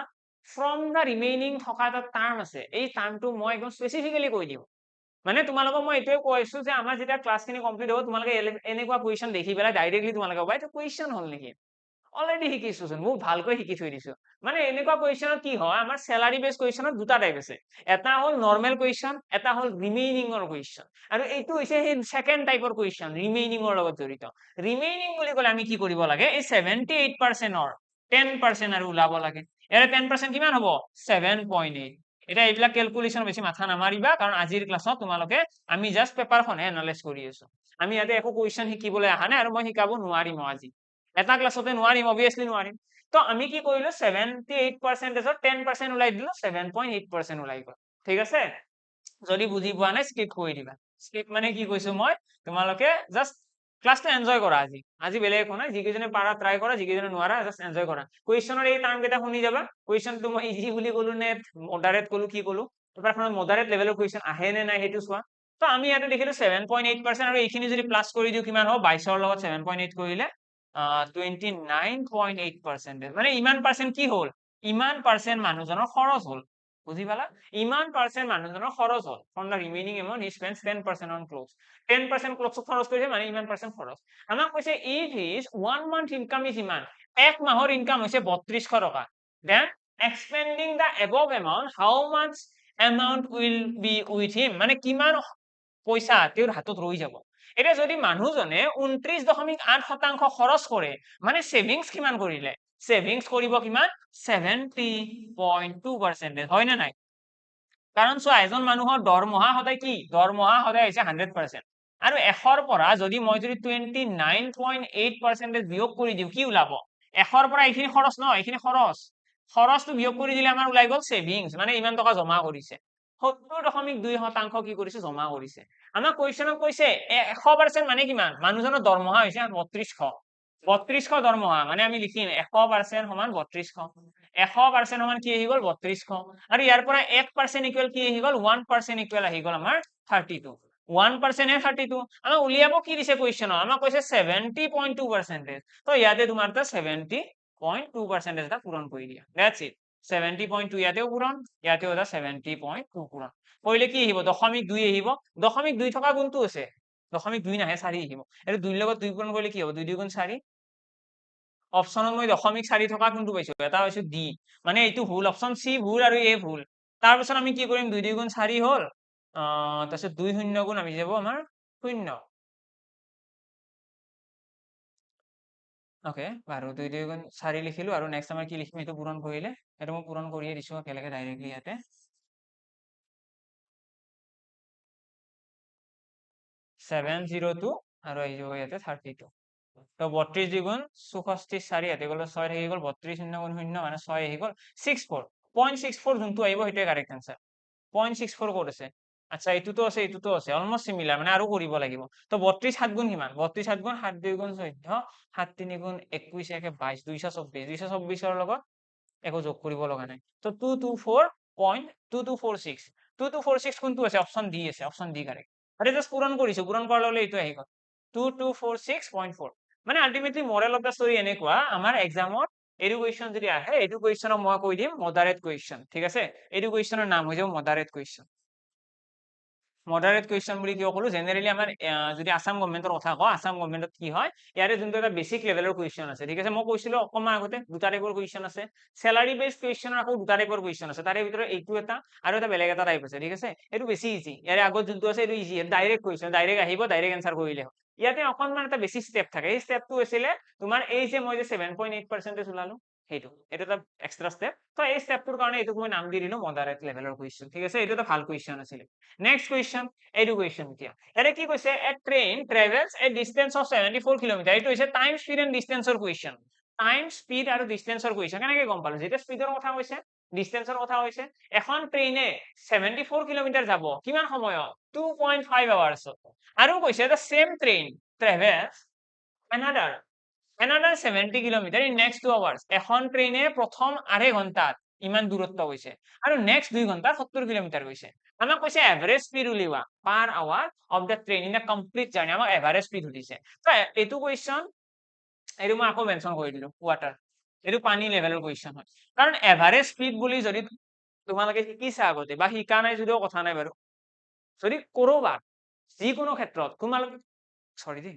ফ্ৰম দ্য ৰিমেইনিং থকা এটা টাৰ্ম আছে এই টাৰ্মটো মই একদম স্পেচিফিকেলি কৈ দিওঁ মানে তোমালোকক মই এইটোৱে কৈছো যে আমাৰ যেতিয়া ক্লাছখিনি কমপ্লিট হ'ব তোমালোকে এনেকুৱা কুৱেশ্যন দেখি পেলাই ডাইৰেক্টলি তোমালোকে ক'বা এইটো কুৱেশ্যন হ'ল নেকি অলৰেডি শিকিছোচোন মোক ভালকৈ শিকি থৈ দিছো মানে এনেকুৱা কুৱেশ্যনত কি হয় আমাৰ স্যালাৰি বেস কুৱেশ্যনত দুটা টাইপ আছে এটা হ'ল নৰ্মেল কুৱেশ্যন এটা হ'ল ৰিমেইনিংৰ কুৱেশ্যন আৰু এইটো হৈছে সেই সেকেন্ড টাইপৰ কুৱেশ্যন ৰিমেইনিংৰ লগত জড়িত ৰিমেইনিং বুলি ক'লে আমি কি কৰিব লাগে এই 78%ৰ 10% আৰু ওলাব লাগে ইয়াৰে 10% কিমান হ'ব 7.8 এটা এইবিলাক ক্যালকুলেশন বেছি মাথা নামাৰিবা কাৰণ আজিৰ ক্লাছত তোমালোকে আমি জাস্ট পেপাৰখনহে এনালাইজ কৰি আছো আমি ইয়াতে একো কুৱেশ্যন শিকিবলৈ অহা নাই আৰু মই শিকাব নোৱাৰিম আজি এটা ক্লাছতে নোৱাৰিম অবভিয়াছলি নোৱাৰিম তো আমি কি কৰিলো 78%ৰ 10% ওলাই দিলো 7.8% ওলাই গ'ল ঠিক আছে যদি বুজি পোৱা নাই স্কিপ কৰি দিবা স্কিপ মানে কি কৈছো মই তোমালোকে জাস্ট ক্লাছটো এনজয় কৰা আজি বেলেগ একো নাই যিকেইজনে পাৰা ট্ৰাই কৰা যিকেইজনে নোৱাৰা জাস্ট এনজয় কৰা কুৱেশ্যনৰ এই টাৰ্ম কেইটা শুনি যাবা কুৱেশ্যনটো মই ইজি বুলি ক'লো নে মডাৰেট ক'লো কি ক'লো পেপাৰখনত মডাৰেট লেভেলৰ কুৱেশ্যন আহে নে নাই সেইটো চোৱা তো আমি ইয়াতে দেখিলো 7.8% আৰু এইখিনি যদি প্লাছ কৰি দিও কিমান হ'ব 22ৰ লগত 7.8 কৰিলে 29.8% মানে ইমান পাৰ্চেন্ট কি হ'ল ইমান পাৰ্চেন্ট মানুহজনৰ খৰচ হ'ল বুজি পালা ইমান পাৰ্চেন্ট মানুহজনৰ খৰচ হ'ল from the remaining amount he spends 10% on cloth 10% ক্লোথছত খৰচ কৰিছে মানে ইমান পাৰ্চেন্ট খৰচ আমাক কৈছে if his 1 month income is ইমান এক মাহৰ ইনকাম হৈছে 3200 টকা then expending the above amount how much amount will be with him মানে কিমান পইচা তেওঁৰ হাতত ৰৈ যাব এতিয়া যদি মানুহজনে 29.8% খৰচ কৰে মানে সেভিংস কিমান কৰিলে সেভিংস কৰিব কিমান 70.2% হয় নে নাই কাৰণ চোৱা এজন মানুহৰ দৰমহা সদায় কি দৰমহা সদায় হৈছে 100% আৰু 100ৰ পৰা যদি মই যদি 29.8% বিয়োগ কৰি দিওঁ কি ওলাব 100ৰ পৰা এইখিনি খৰচ ন এইখিনি খৰচটো বিয়োগ কৰি দিলে আমাৰ ওলাই গ'ল সেভিংস মানে ইমান টকা জমা কৰিছে 70.2% কি কৰিছে জমা কৰিছে আমাক কুৱেশ্যনত কৈছে 100% মানে কিমান মানুহজনৰ দৰমহা হৈছে 3200 দৰমহা মানে আমি লিখিম 100% সমান 3200 100% সমান কি আহি গ'ল 3200 আৰু ইয়াৰ পৰা 1% ইকুৱেল কি আহি গ'ল 1% ইকুৱেল আহি গ'ল আমাৰ 32 1% হে 32 আমাক উলিয়াব কি দিছে কুৱেশ্যনত আমাক কৈছে 70.2% তো ইয়াতে তোমাৰ এটা 70.2% এটা পূৰণ কৰি দিয়া দ্যাটস ইট 70.2 ইয়াতেও পূৰণ ইয়াতেও এটা 70.2 পূৰণ কৰিলে কি আহিব 0.2 আহিব 0.2 থকা কোনটো আছে 0.2 নাহে 4 আহিব এইটো 2 লগত 2 পূৰণ কৰিলে কি হ'ব 2 2 4 অপচনত মই 0.4 থকা কোনটো পাইছো এটা পাইছো ডি মানে এইটো ভুল অপচন সি ভুল আৰু এ ভুল তাৰ পিছত আমি কি কৰিম 2 2 4 হ'ল তাৰপিছত 2 0 গুণ আমি যাব আমাৰ 0 ওকে বাৰু 2 2 গুণ 4 লিখিলো আৰু নেক্সট আমাৰ কি লিখিম এইটো পূৰণ কৰিলে এইটো মই পূৰণ কৰিয়ে দিছো একেলগে ডাইৰেক্টলি ইয়াতে 702 আৰু আহি যাব ইয়াতে 32 তো 32 দ্বিগুণ 64 4 ইয়াতে গ'ল 6 থাকি গ'ল 32 0 গুণ 0 মানে 6 আহি গ'ল 64 0.64 যোনটো আহিব সেইটোৱে কাৰেক্ট আনসাৰ 0.64 ক'ত আছে আচ্ছা এইটোতো আছে অলমোস্ট সিমিলাৰ মানে আৰু কৰিব লাগিব তো 32 7 গুণ কিমান 32 7 গুণ 7 2 গুণ 14 7 3 গুণ 21 একে 22 224 ৰ লগত একো যোগ কৰিব লগা নাই তো 224.2246 2246 কোনটো আছে অপচন ডি আছে অপচন ডি কাৰেক্ট আৰে জাস্ট পূৰণ কৰিছো পূৰণ কৰাৰ লগে এইটো আহি গল 2246.4 মানে ultimately Morrell of the story এনেকুৱা আমাৰ এক্সামত এইটো কুৱেশ্যন যদি আহে এইটো কুৱেশ্যনক মই কৈ দিম মডাৰেট কুৱেশ্যন ঠিক আছে এইটো কুৱেশ্যনৰ নাম হৈ যাব মডাৰেট কুৱেশ্যন মডাৰেট কুৱেশ্যন বুলি কিয় কলো জেনেৰেলি আমাৰ যদি আসাম গভৰ্ণমেন্টৰ কথা কওঁ আসাম গভৰ্ণমেন্টত কি হয় ইয়াৰে যোনটো এটা বেসিক লেভেলৰ কুৱেশ্যন আছে ঠিক আছে মই কৈছিলো অকমান আগতে দুটা টাইপৰ কুৱেশ্যন আছে স্যালাৰি বেসড কুৱেশ্যনৰ আকৌ দুটা টাইপৰ কুৱেশ্যন আছে তাৰে ভিতৰত এইটো এটা আৰু এটা বেলেগ এটা টাইপ আছে ঠিক আছে এইটো বেছি ইজি ইয়াৰে আগত যোনটো আছে এইটো ইজি ডাইৰেক্ট কুৱেশ্যন ডাইৰেক্ট আহিব ডাইৰেক্ট এনসাৰ কৰিলে হয় ইয়াতে অকনমান এটা বেছি ষ্টেপ থাকে এই ষ্টেপটো আছিলে তোমাৰ এই যে মই যে 7.8% ওলালো সেইটো এটা এক্সট্ৰা ষ্টেপ তো এই ষ্টেপটোৰ কাৰণে এইটোক মই নাম দি দিলো মডাৰেট লেভেলৰ কুৱেশ্যন ঠিক আছে এইটো এটা ভাল কুৱেশ্যন আছিল নেক্সট কুৱেশ্যন এডুকেশ্যন এতিয়া এৰে কি কৈছে a train travels a distance of 74 kilometre এইটো হৈছে টাইম স্পীড এণ্ড ডিসটেন্সৰ কুৱেশ্যন টাইম স্পীড আৰু ডিসটেন্সৰ কুৱেশ্যন কেনেকৈ গম পালো যেতিয়া স্পীডৰ কথা কৈছে ডিসটেন্সৰ কথা কৈছে এখন ট্ৰেইনে 74 কিলোমিটাৰ যাব কিমান সময়ত 2.5 আৱাৰ্ছত আৰু কৈছে the same train travels another 70 kilometre in next 2 hours এখন ট্ৰেইনে প্ৰথম আধা ঘণ্টাত ইমান দূৰত্ব গৈছে আৰু নেক্সট 2 ঘণ্টাত 70 কিলোমিটাৰ গৈছে আমাক কৈছে এভাৰেজ স্পীড উলিওৱা per hour of the train in the complete journey আমাক এভাৰেজ স্পীড সুধিছে তো এইটো কুৱেশ্যন এইটো মই আকৌ মেনশ্যন কৰি দিলো ৱাটাৰ এইটো পানী লেভেলৰ কুৱেশ্যন হয় কাৰণ এভাৰেজ স্পীড বুলি যদি তোমালোকে শিকিছা আগতে বা শিকা নাই যদিও কথা নাই বাৰু যদি কৰবাত যিকোনো ক্ষেত্ৰত তোমালোকে সৰি দেই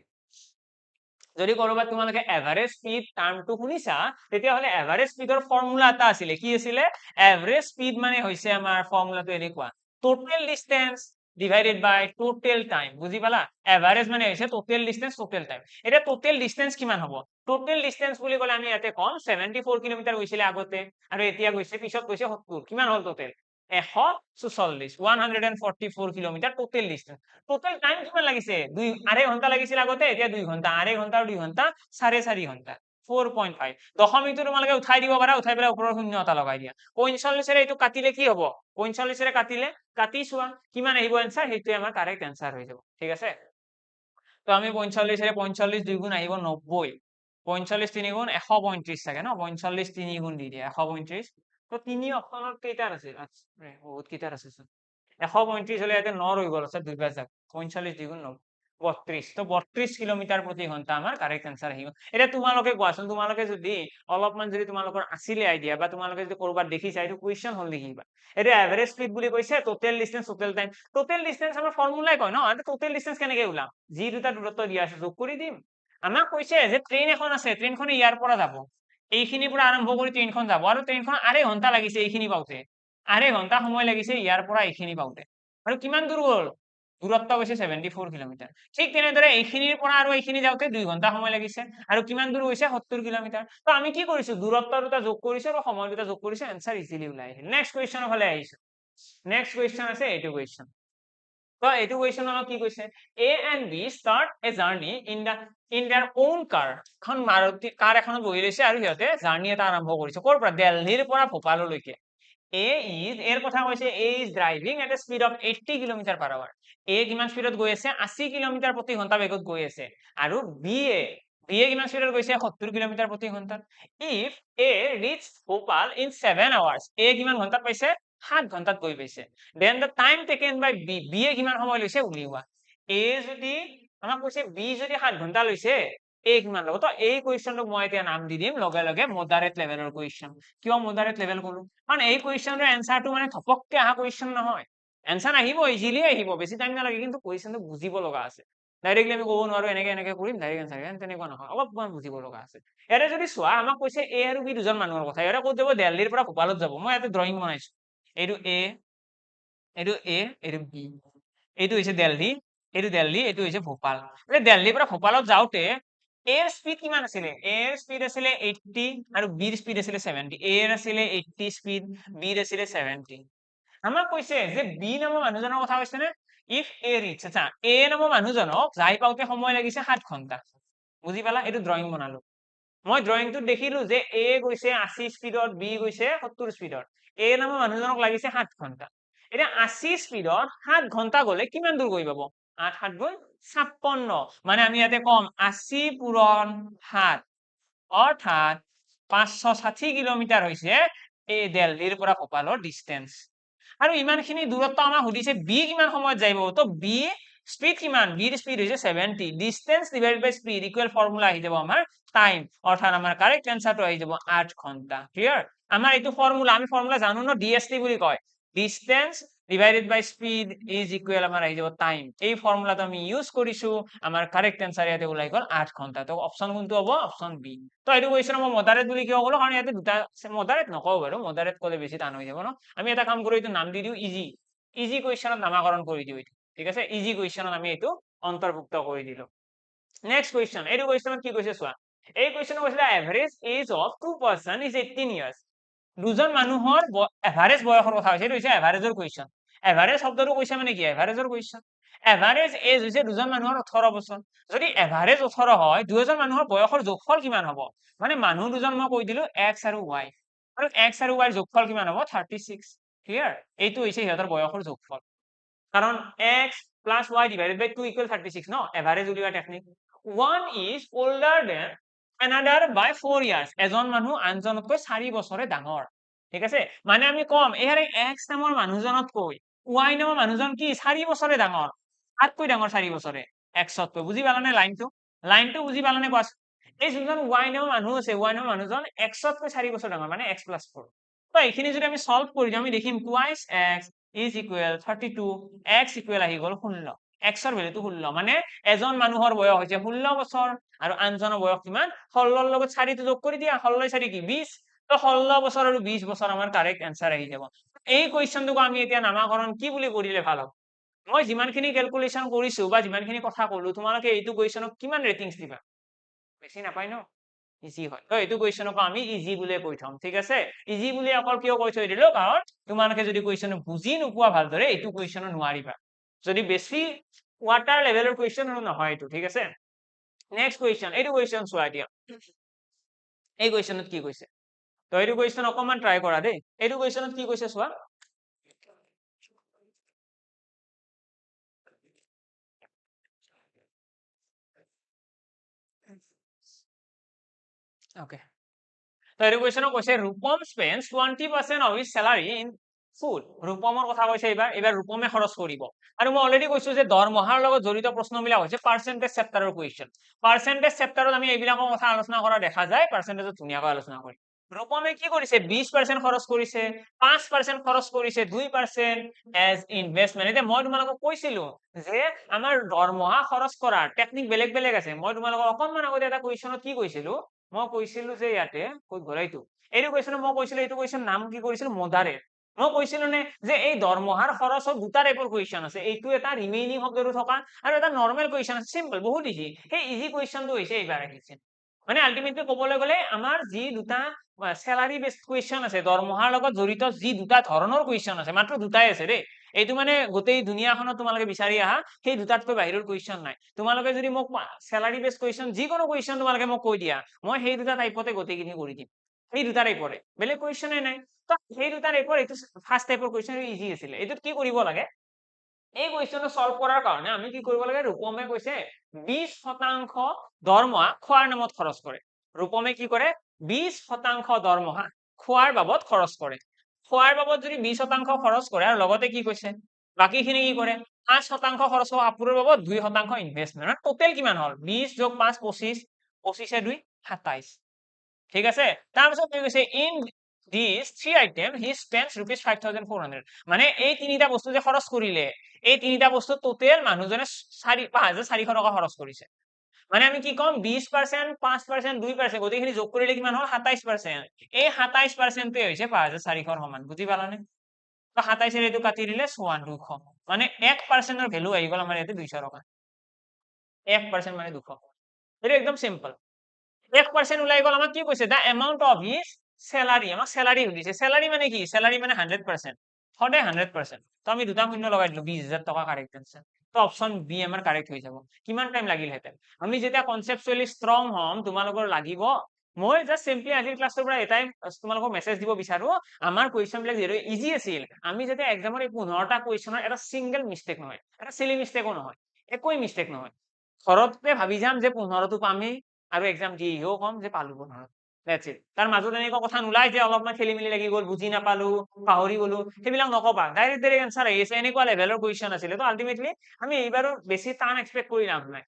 যদি কৰবাত তোমালোকে এভাৰেজ স্পীড টাৰ্মটো শুনিছা তেতিয়াহলে এভাৰেজ স্পীডৰ ফৰ্মুলা এটা আছিলে কি আছিলে এভাৰেজ স্পীড মানে হৈছে আমাৰ ফৰ্মুলাটো এনেকুৱা টোটেল ডিসটেন্স ডিভাইডেড বাই টোটেল টাইম বুজি পালা এভাৰেজ মানে হৈছে টোটেল ডিসটেন্স টোটেল টাইম এটা টোটেল ডিসটেন্স কিমান হ'ব টোটেল ডিসটেন্স বুলি ক'লে আমি ইয়াতে কম 74 কিলোমিটাৰ গৈছিলে আগতে আৰু এতিয়া গৈছে পিছত গৈছে 70 কিমান হ'ল total 144 kilometre total distance total time কিমান লাগিছে আধা ঘন্টা লাগিছিল আগতে এতিয়া 2 ঘন্টা আধা ঘন্টা আৰু 2 ঘন্টা 4.5 ঘন্টা 4.5 দশমিকটো তোমালোকে উঠাই দিব পাৰা উঠাই পেলাই ওপৰৰ শূন্য এটা লগাই দিয়া 45 এইটো কাটিলে কি হ'ব 45 কাটিলে কাটি চোৱা কিমান আহিব এনসাৰ সেইটোৱে আমাৰ কাৰেক্ট এনসাৰ হৈ যাব ঠিক আছে তো আমি 45 2 গুণ আহিব 90 45 3 গুণ 135 থাকে ন 45 3 গুণ দি দিয়া 135 তো তিনি অপশনত কেইটাৰ আছে বহুত কেইটাৰ আছে 135 হলে ইয়াতে 9 ৰৈ গল আছে দুইবাৰ যাক 45 2 গুণ 9 32 তো 32 কিলোমিটাৰ প্ৰতি ঘন্টা আমাৰ কাৰেক্ট এনসাৰ আহিব এটা তোমালোকে কোৱাচোন তোমালোকে যদি অলপমান যদি তোমালোকৰ আছিলে আইডিয়া বা তোমালোকে যদি কৰবাত দেখিছা এইটো কুৱেশ্যন হল দেখিবা এটা এভাৰেজ স্পীড বুলি কৈছে total distance total time total distance আমাৰ ফৰ্মুলাই কয় ন টোটেল ডিসটেন্স কেনেকৈ ওলাম যি দুটা দূৰত্ব দিয়া আছে যোগ কৰি দিম আমাক কৈছে যে ট্ৰেইন এখন আছে ট্ৰেইনখনে ইয়াৰ পৰা যাব এইখিনিৰ পৰা আৰম্ভ কৰি ট্ৰেইনখন যাব আৰু ট্ৰেইনখন আধা ঘন্টা লাগিছে এইখিনি পাওঁতে আধা ঘন্টা সময় লাগিছে ইয়াৰ পৰা এইখিনি পাওঁতে আৰু কিমান দূৰ গ'ল দূৰত্ব গৈছে 74 কিলোমিটাৰ ঠিক তেনেদৰে এইখিনিৰ পৰা আৰু এইখিনি যাওঁতে 2 ঘন্টা সময় লাগিছে আৰু কিমান দূৰ গৈছে 70 কিলোমিটাৰ তো আমি কি কৰিছো দূৰত্ব দুটা যোগ কৰিছো আৰু সময় দুটা যোগ কৰিছো এনসাৰ ইজিলি ওলাই আহিল নেক্সট কুৱেশ্যনৰ ফালে আহিছো নেক্সট কুৱেশ্যন আছে এইটো কুৱেশ্যন তো এইটো কুৱেশ্যন অলপ কি কৈছে A and B start a journey in their own car এখন মাৰুতি কাৰ এখনত বহি লৈছে আৰু সিহঁতে জাৰ্নি এটা আৰম্ভ কৰিছে ক'ৰ পৰা দিল্লীৰ পৰা ভোপাললৈকে এৰ কথা কৈছে A is driving at a speed of 80 kilometre per hour A কিমান স্পীডত গৈ আছে 80 কিলোমিটাৰ প্ৰতি ঘন্টা বেগত গৈ আছে আৰু বি এ কিমান স্পীডত গৈছে 70 কিলোমিটাৰ প্ৰতি ঘন্টাত if A reach Bhopal in 7 hours A কিমান ঘন্টাত পাইছে 7 ঘন্টাত গৈ পাইছে then the time taken by B এ কিমান সময় লৈছে উলিওৱা এ যদি আমাক কৈছে বি যদি 7 ঘন্টা লৈছে এ কিমান ল'ব তো এই কুৱেশ্যনটোক মই এতিয়া নাম দি দিম লগে লগে মডাৰেট লেভেলৰ কুৱেশ্যন কিয় মডাৰেট লেভেল কলো কাৰণ এই কুৱেশ্যনৰ এনসাৰটো মানে থপককে অহা কুৱেশ্যন নহয় এনসাৰ আহিব ইজিলি আহিব বেছি টাইম নালাগে কিন্তু কুৱেশ্যনটো বুজিব লগা আছে ডাইৰেক্টলি আমি ক'ব নোৱাৰো এনেকে কৰিম ডাইৰেক্ট এনসাৰ তেনেকুৱা নহয় অলপমান বুজিব লগা আছে ইয়াতে যদি চোৱা আমাক কৈছে এ আৰু বি দুজন মানুহৰ কথা ইয়াতে ক'ত যাব দিল্লীৰ পৰা ভোপালত যাব মই ইয়াতে ড্ৰয়িং বনাইছো এইটো এ এইটো বি এইটো হৈছে দিল্লী এইটো হৈছে ভোপাল দিল্লীৰ পৰা ভোপালত যাওঁতে এৰ স্পীড কিমান আছিলে এৰ স্পীড আছিলে 80 আৰু বিৰ স্পীড আছিলে 70 এৰ আছিলে 80 স্পীড বিৰ আছিলে 70 আমাক কৈছে যে বি নামৰ মানুহজনৰ কথা কৈছে নে ইফ এ ৰিচ আচ্ছা এ নামৰ মানুহজনক যাই পাওঁতে সময় লাগিছে 7 ঘন্টা বুজি পালা এইটো ড্ৰয়িং বনালো মই ড্ৰয়িংটোত দেখিলো যে এ গৈছে 80 স্পীডত বি গৈছে 70 স্পীডত এ নামৰ মানুহজনক লাগিছে 7 ঘন্টা এতিয়া 80 স্পীডত 7 ঘন্টা গলে কিমান দূৰ গৈ পাব 8 7 গুণ 56 মানে আমি ইয়াতে কম 80 পূৰণ 7 অৰ্থাৎ 560 কিলোমিটাৰ হৈছে এই দিল্লীৰ পৰা ভোপালৰ ডিস্টেন্স আৰু ইমানখিনি দূৰত্ব আমাক সুধিছে বি কিমান সময়ত যাইব তো বি স্পীড কিমান বিৰ স্পীড হৈছে 70 distance divided by speed equal formula আহি যাব আমাৰ টাইম অৰ্থাৎ আমাৰ কাৰেক্ট এনসাৰটো আহি যাব 8 ঘন্টা ক্লিয়াৰ আমাৰ এইটো ফৰ্মুলা আমি ফৰ্মুলা জানো ন ডিএসটি বুলি কয় distance divided by speed is equal আমাৰ আহি যাব টাইম এই ফৰ্মুলাটো আমি ইউজ কৰিছো আমাৰ কাৰেক্ট এনসাৰ ইয়াতে ওলাই গল 8 ঘন্টা তো অপচন কোনটো হ'ব অপচন বি তো এইটো কোৱেশ্চন মই মডাৰেট বুলি কিয় ক'লো কাৰণ ইয়াতে দুটা মডাৰেট নকওঁ বাৰু মডাৰেট ক'লে বেছি টান হৈ যাব ন আমি এটা কাম কৰো এইটো নাম দি দিও ইজি ইজি কুৱেশ্যনত নামাকৰণ কৰি দিও এইটো ঠিক আছে ইজি কুৱেশ্যনত আমি এইটো অন্তৰ্ভুক্ত কৰি দিলো নেক্সট কুৱেশ্যন এইটো কুৱেশ্যনত কি কৈছে চোৱা এই কুৱেশ্যনত কৈছে average age of two person is 18 years দুজন মানুহৰ এভাৰেজ বয়সৰ কথা হৈছে এইটো হৈছে এভাৰেজৰ কুৱেশ্যন এভাৰেজ শব্দটো কৈছে মানে কি এভাৰেজৰ কুৱেশ্যন এভাৰেজ এজ হৈছে দুজন মানুহৰ 18 বছৰ যদি এভাৰেজ 18 হয় দুজন মানুহৰ বয়সৰ যোগফল কিমান হ'ব মানে মানুহ দুজন মই কৈ দিলো x আৰু y আৰু x আৰু y ৰ যোগফল কিমান হ'ব 36 ক্লিয়াৰ এইটো হৈছে সিহঁতৰ বয়সৰ যোগফল কাৰণ x plus y divided by 2 equal 36 no average উলিওৱা technique one is older than another by 4 years এজন মানুহ আনজনতকৈ 4 বছৰে ডাঙৰ ঠিক আছে মানে আমি কম এহাৰে x নামৰ মানুহজনতকৈ y নামৰ মানুহজন কি 4 বছৰে ডাঙৰ আতকৈ ডাঙৰ 4 বছৰে x তকৈ বুজি পালানে লাইনটো বুজি পালানে কোৱা এই যোনজন y নামৰ মানুহ আছে y নামৰ মানুহজন x তকৈ 4 বছৰ ডাঙৰ মানে x + 4 তো এইখিনি যদি আমি সলভ কৰি দিও আমি দেখিম twice x is equal 32 x equal আহি গল 16 x ৰ ভ্যালুটো 16 মানে এজন মানুহৰ বয়স হৈছে 16 বছৰ আৰু আনজনৰ বয়স কিমান 16 ৰ লগত 4 টো যোগ কৰি দিয়া 16 4 কি 20 তো 16 বছৰ আৰু 20 বছৰ আমাৰ কাৰেক্ট আনসাৰ আহি যাব এই কোৱেশ্চনটোক আমি এতিয়া নামাকৰণ কি বুলি কৰিলে ভাল হ'ব মই যিমানখিনি ক্যালকুলেশন কৰিছো বা যিমানখিনি কথা ক'লো তোমালোকে এইটো কোৱেশ্চনক কিমান ৰেটিংস দিবা বেছি নাপায় ন ইজি হয় তো এইটো কোৱেশ্চনক আমি ইজি বুলি কৈ থম ঠিক আছে ইজি বুলি অকল কিয় কৈ থৈ দিলো কাৰণ তোমালোকে যদি কোৱেশ্চন বুজি নোপোৱা ভালদৰে এইটো কোৱেশ্চন নোৱাৰিবা যদি বেছি ওয়াটাৰ লেভেলৰ কোৱেশ্চন নহয় এইটো ঠিক আছে নেক্সট কোৱেশ্চন এইটো কোৱেশ্চন চোৱা এতিয়া এই কোৱেশ্চনত কি কৈছে তো এইটো কোৱেশ্চন অকমান ট্ৰাই কৰা দেই এইটো কোৱেশ্চনত কি কৈছে চোৱা Okay. So education কৈছে Rupam spends 20% of his salary in food. Rupamৰ কথা কৈছে এবাৰ Rupame খৰচ কৰিব আৰু মই অলৰেডি কৈছো যে দৰমহাৰ লগত জড়িত প্ৰশ্নবিলাক হৈছে পাৰ্সেন্টেজ চেপ্টাৰৰ কোৱেশ্চন পাৰ্সেন্টেজ চেপ্টাৰত আমি এইবিলাকৰ কথা আলোচনা কৰা দেখা যায় পাৰ্সেন্টেজত ধুনীয়াকৈ আলোচনা কৰি Rupame কি কৰিছে 20% খৰচ কৰিছে 5% খৰচ কৰিছে 2% as investment এতিয়া মই তোমালোকক কৈছিলো যে আমাৰ দৰমহা খৰচ কৰাৰ টেকনিক বেলেগ বেলেগ আছে মই তোমালোকক অকনমান আগতে এটা কুৱেশ্চনত কি কৈছিলো মই কৈছিলো যে ইয়াতে কত ঘৰাইটো এইটো কুৱেশ্চন মই কৈছিলো এইটো কুৱেশ্চন নাম কি কৰিছিল মডাৰেট মই কৈছিলো নে যে এই দৰমহাৰ খৰচৰ দুটা টাইপৰ কুৱেশ্চন আছে এইটো এটা ৰিমেইনিং শব্দটো থকা আৰু এটা নৰমাল কুৱেশ্চন আছে সিম্পল বহুত ইজি সেই ইজি কুৱেশ্চনটো হৈছে এইবাৰ আহিছে মানে আলটিমেটলি ক'বলৈ গ'লে আমাৰ যি দুটা স্যালাৰি বেসড কুৱেশ্চন আছে দৰমহাৰ লগত জড়িত যি দুটা ধৰণৰ কুৱেশ্চন আছে মাত্ৰ দুটাই আছে দেই এইটো মানে গোটেই দুনিয়াখনত তোমালোকে বিচাৰি আহা সেই দুটাতকৈ বাহিৰৰ কুৱেশ্চন নাই তোমালোকে যদি মোক স্যালাৰি বেসড কুৱেশ্চন যিকোনো কুৱেশ্চন তোমালোকে মোক কৈ দিয়া মই সেই দুটা টাইপতে গোটেইখিনি কৰি দিম সেই দুটা টাইপৰে বেলেগ কুৱেশ্চনে নাই তো সেই দুটা টাইপৰ এইটো ফাৰ্স্ট টাইপৰ কুৱেশ্চন ইজি আছিল এইটোত কি কৰিব লাগে এই কুৱেশ্চনটো সলভ কৰাৰ কাৰণে আমি কি কৰিব লাগে ৰূপমে কৈছে 20% দৰমহা খোৱাৰ নামত খৰচ কৰে ৰূপমে কি কৰে 20% দৰমহা খোৱাৰ বাবদ খৰচ কৰে খোৱাৰ বাবদ যদি 20% খৰচ কৰে আৰু লগতে কি কৈছে বাকিখিনি কি কৰে 5% খৰচ হোৱা কাপোৰৰ বাবদ 2% ইনভেষ্টমেন্ট টোটেল কিমান হল 20 যোগ 5 25 25 2 27 ঠিক আছে তাৰপিছত কি কৈছে in these three items he spends rupees 5400 মানে এই তিনিটা বস্তু যে খৰচ কৰিলে এই তিনিটা বস্তু টোটেল মানুহজনে 5400 টকা খৰচ কৰিছে মানে আমি কি কম 20% 5% 2% গোটেইখিনি যোগ কৰিলে কিমান হল 27% এই 27% টোৱে হৈছে 5400 সমান বুজি পালানে তো 27 এর এইটো কাটি দিলে 200 মানে 1% এর ভ্যালু আহি গল আমাৰ ইয়াতে 200 টকা 1% মানে 200 এটা একদম সিম্পল 1% ওলাই গল আমাক কি কৈছে দা এমাউন্ট অফ হিজ স্যালারি আমাক স্যালারি সুধিছে স্যালারি মানে কি স্যালারি মানে 100% সদায় 100% তো আমি দুটা শূন্য লগাই দিলো 20000 টাকা কারেক্ট आंसर তো অপশন বি আমাৰ কারেক্ট হৈ যাব কিমান টাইম লাগিল হেতে আমি যেতিয়া কনসেপচুয়ালি স্ট্রং হম তোমালোকৰ লাগিব মই জাস্ট সিম্পলি আজিৰ ক্লাছৰ পৰা এটাই তোমালোকক মেছেজ দিব বিচাৰো আমাৰ কুৱেশ্যন বিলাক যিহেতু ইজি আছিল আমি যাতে এক্সামৰ এই 15টা কুৱেশ্যনৰ এটা সিংগল মিষ্টেক নহয় এটা চিলি মিষ্টেকো নহয় একোই মিষ্টেক নহয় ঘৰতে ভাবি যাম যে 15টো পামেই আৰু এক্সাম দিও কম যে পালো 15 দ্যাটস ইট তাৰ মাজত এনেকুৱা কথা নোলাই যে অলপমান খেলি মেলি লাগি গ'ল বুজি নাপালো পাহৰি গলো সেইবিলাক নকবা ডাইৰেক্ট এনসাৰ আহি আছে এনেকুৱা লেভেলৰ কুৱেশ্যন আছিলে তো আলটিমেটলি আমি এইবাৰো বেছি টান এক্সপেক্ট কৰি লাভ নাই